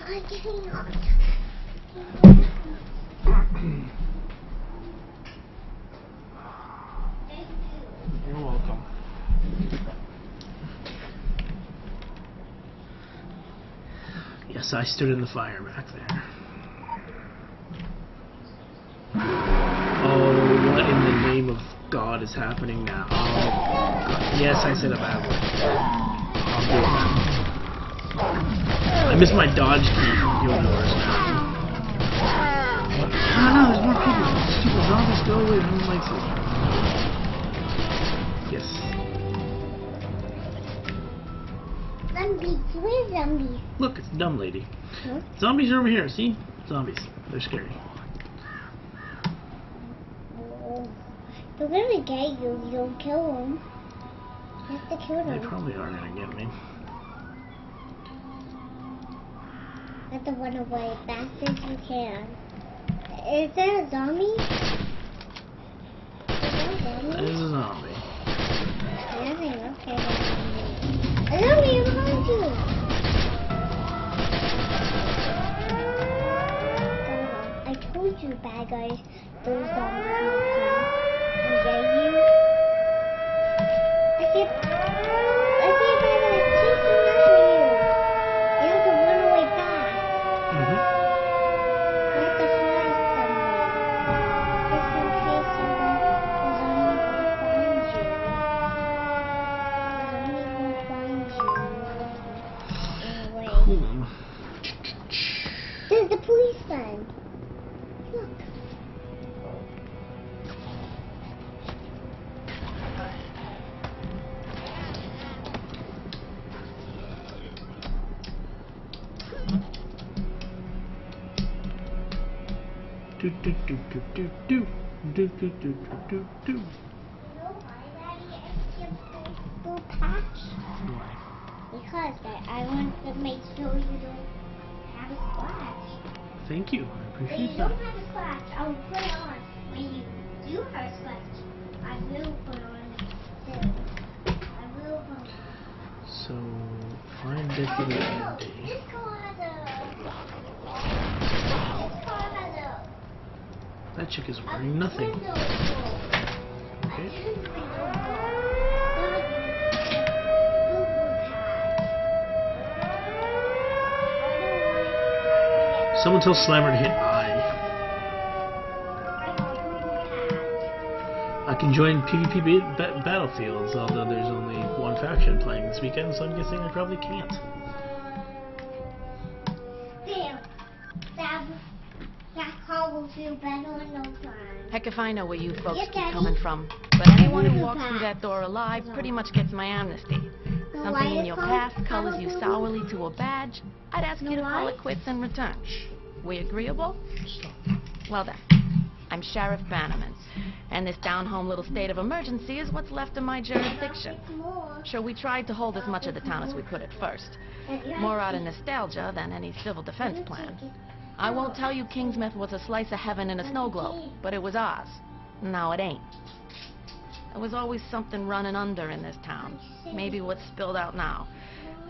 You're welcome. Yes, I stood in the fire back there. Oh, what in the name of God is happening now? Oh, God. Yes, I said a bad word. I'll do that. I missed my dodge key from Guild Wars now. Oh no, there's more people. Stupid zombies, go away. No one likes it. Yes. Zombies, where's zombies? Look, it's a dumb lady. Huh? Zombies are over here, see? Zombies. They're scary. They're gonna get you. You don't kill them. You have to kill them. They probably are gonna get me. You have to run away as fast as you can. Is there a zombie? That is a zombie. Nothing. Okay. A zombie behind you. I told you, bad guys. Those zombies will come. Get you. I see a bad guy chasing after you. You have to run away fast. You have to hide somewhere. Just in case the zombie will find you. The zombie will find you. Anyway. There's the policeman. Look. Do do do do do do do do do do do. Blue patch. Why? Because I want to make sure you don't have a scratch. Thank you. I When appreciate you that. don't have a scratch, I'll put it on. When you do have a scratch, I will put it on too. I will put it on. So, find deputy Andy. This car has That chick is wearing nothing. Okay. Someone tell Slammer to hit I. I can join PvP battlefields, although there's only one faction playing this weekend, so I'm guessing I probably can't. Damn. That car will feel better in no time. Heck if I know where you folks Yes, keep Daddy. coming from. But anyone who Blue walks through patch. that door alive pretty much gets my amnesty. No, Something why in your is past called colors you blue? sourly to a badge, I'd ask you to call why? it quits in return. We agreeable? Well then, I'm Sheriff Bannerman, and this down-home little state of emergency is what's left of my jurisdiction. Sure, we tried to hold as much of the town as we could at first. More out of nostalgia than any civil defense plan. I won't tell you Kingsmouth was a slice of heaven in a snow globe, but it was ours. Now it ain't. There was always something running under in this town. Maybe what's spilled out now.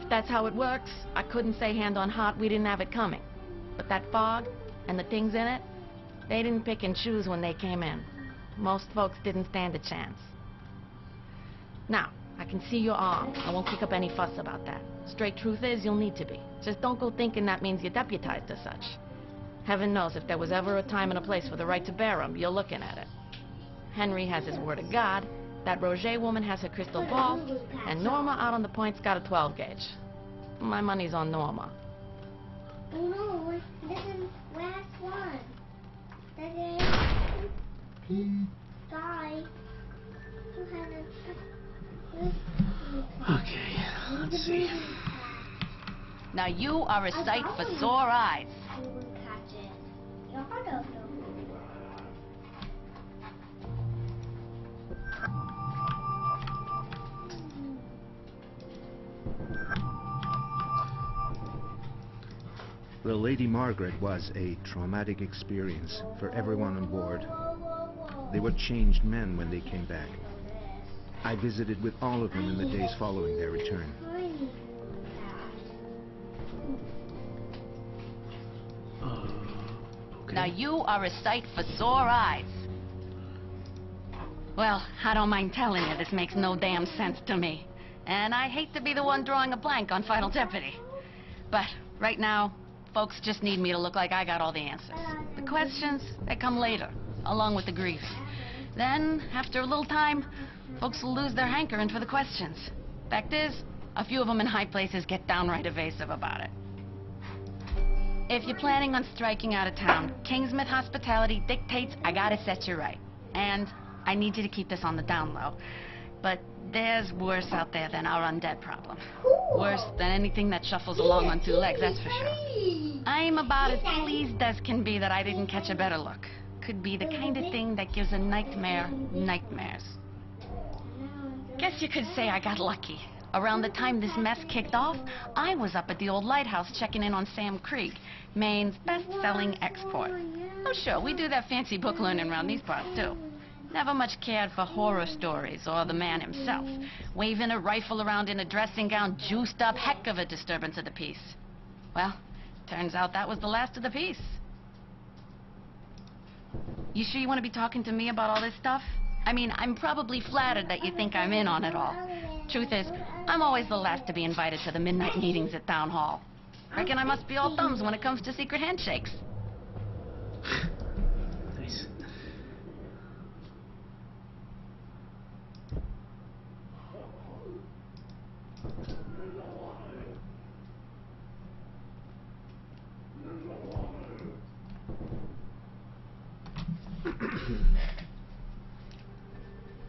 If that's how it works, I couldn't say hand on heart we didn't have it coming. But that fog, and the things in it, they didn't pick and choose when they came in. Most folks didn't stand a chance. Now, I can see your arm. I won't kick up any fuss about that. Straight truth is, you'll need to be. Just don't go thinking that means you're deputized as such. Heaven knows if there was ever a time and a place for the right to bear 'em, you're looking at it. Henry has his word of God, that Roger woman has her crystal ball, and Norma out on the point's got a 12 gauge. my money's on Norma. Oh no, this is the last one. That guy who had a... Okay, let's see. Now you are a sight for sore eyes. You will catch it. You're part of them. The Lady Margaret was a traumatic experience for everyone on board. They were changed men when they came back. I visited with all of them in the days following their return. Now you are a sight for sore eyes. Well, I don't mind telling you, this makes no damn sense to me. And I hate to be the one drawing a blank on Final Jeopardy. But right now, folks just need me to look like I got all the answers. The questions, they come later, along with the grief. Then, after a little time, folks will lose their hankering for the questions. Fact is, a few of them in high places get downright evasive about it. If you're planning on striking out of town, Kingsmouth hospitality dictates I gotta set you right. And I need you to keep this on the down low. But there's worse out there than our undead problem. Worse than anything that shuffles along on two legs, that's for sure. I'm about as pleased as can be that I didn't catch a better look. Could be the kind of thing that gives a nightmare nightmares. Guess you could say I got lucky. Around the time this mess kicked off, I was up at the old lighthouse checking in on Sam Creek, Maine's best-selling export. Oh sure, we do that fancy book learning around these parts too. Never much cared for horror stories or the man himself. Waving a rifle around in a dressing gown, juiced up, heck of a disturbance of the peace. Well, turns out that was the last of the peace. You sure you want to be talking to me about all this stuff? I mean, I'm probably flattered that you think I'm in on it all. Truth is, I'm always the last to be invited to the midnight meetings at Town Hall. Reckon I must be all thumbs when it comes to secret handshakes. Nice.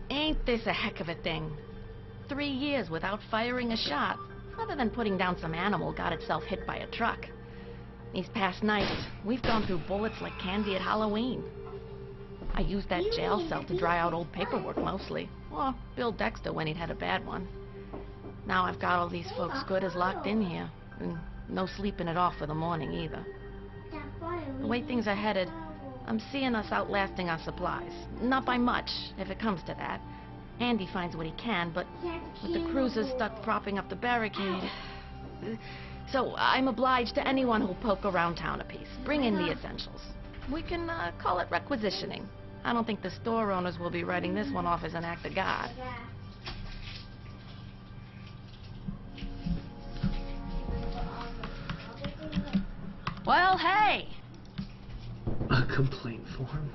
Ain't this a heck of a thing? 3 years without firing a shot, other than putting down some animal got itself hit by a truck. These past nights, we've gone through bullets like candy at Halloween. I used that jail cell to dry out old paperwork mostly, or Bill Dexter when he'd had a bad one. Now I've got all these folks good as locked in here, and no sleeping it off for the morning either. The way things are headed, I'm seeing us outlasting our supplies. Not by much, if it comes to that. Andy finds what he can, but with the cruisers stuck propping up the barricade... So I'm obliged to anyone who'll poke around town a piece. Bring in the essentials. We can call it requisitioning. I don't think the store owners will be writing this one off as an act of God. Well, hey! A complaint form.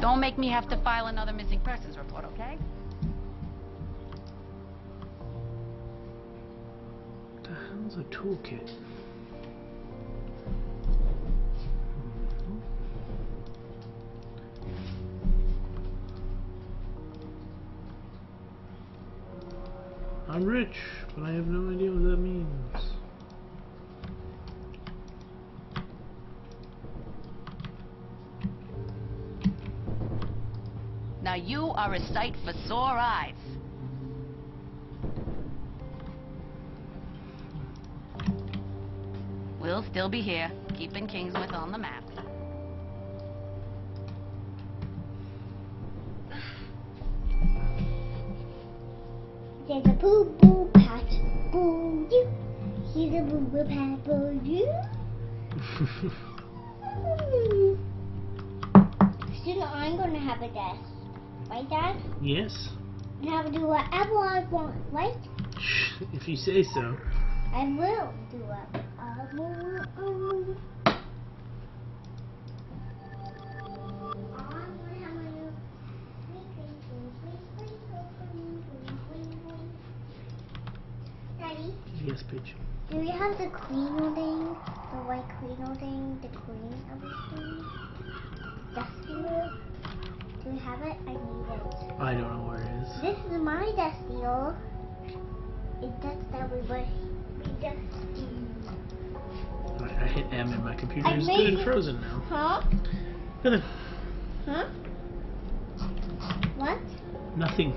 Don't make me have to file another missing persons report, okay? What the hell's a toolkit? I'm rich, but I have no idea what that means. Now you are a sight for sore eyes. We'll still be here, keeping Kingsmouth on the map. There's a boo-boo patch for you. Here's a boo-boo patch for you. Soon I'm gonna have a desk. Right, Dad? Yes. And have to do whatever I want, right? If you say so. I will do whatever I want. Yes, page. Do we have the Queen thing? The white Queen thing? The Queen everything? Dusty roll? Do we have it? I need it. I don't know where it is. This is my Dusty roll. That's that we were. Alright, I hit M and my computer I is made good and it. frozen now. Huh? Nothing. Huh? What? Nothing.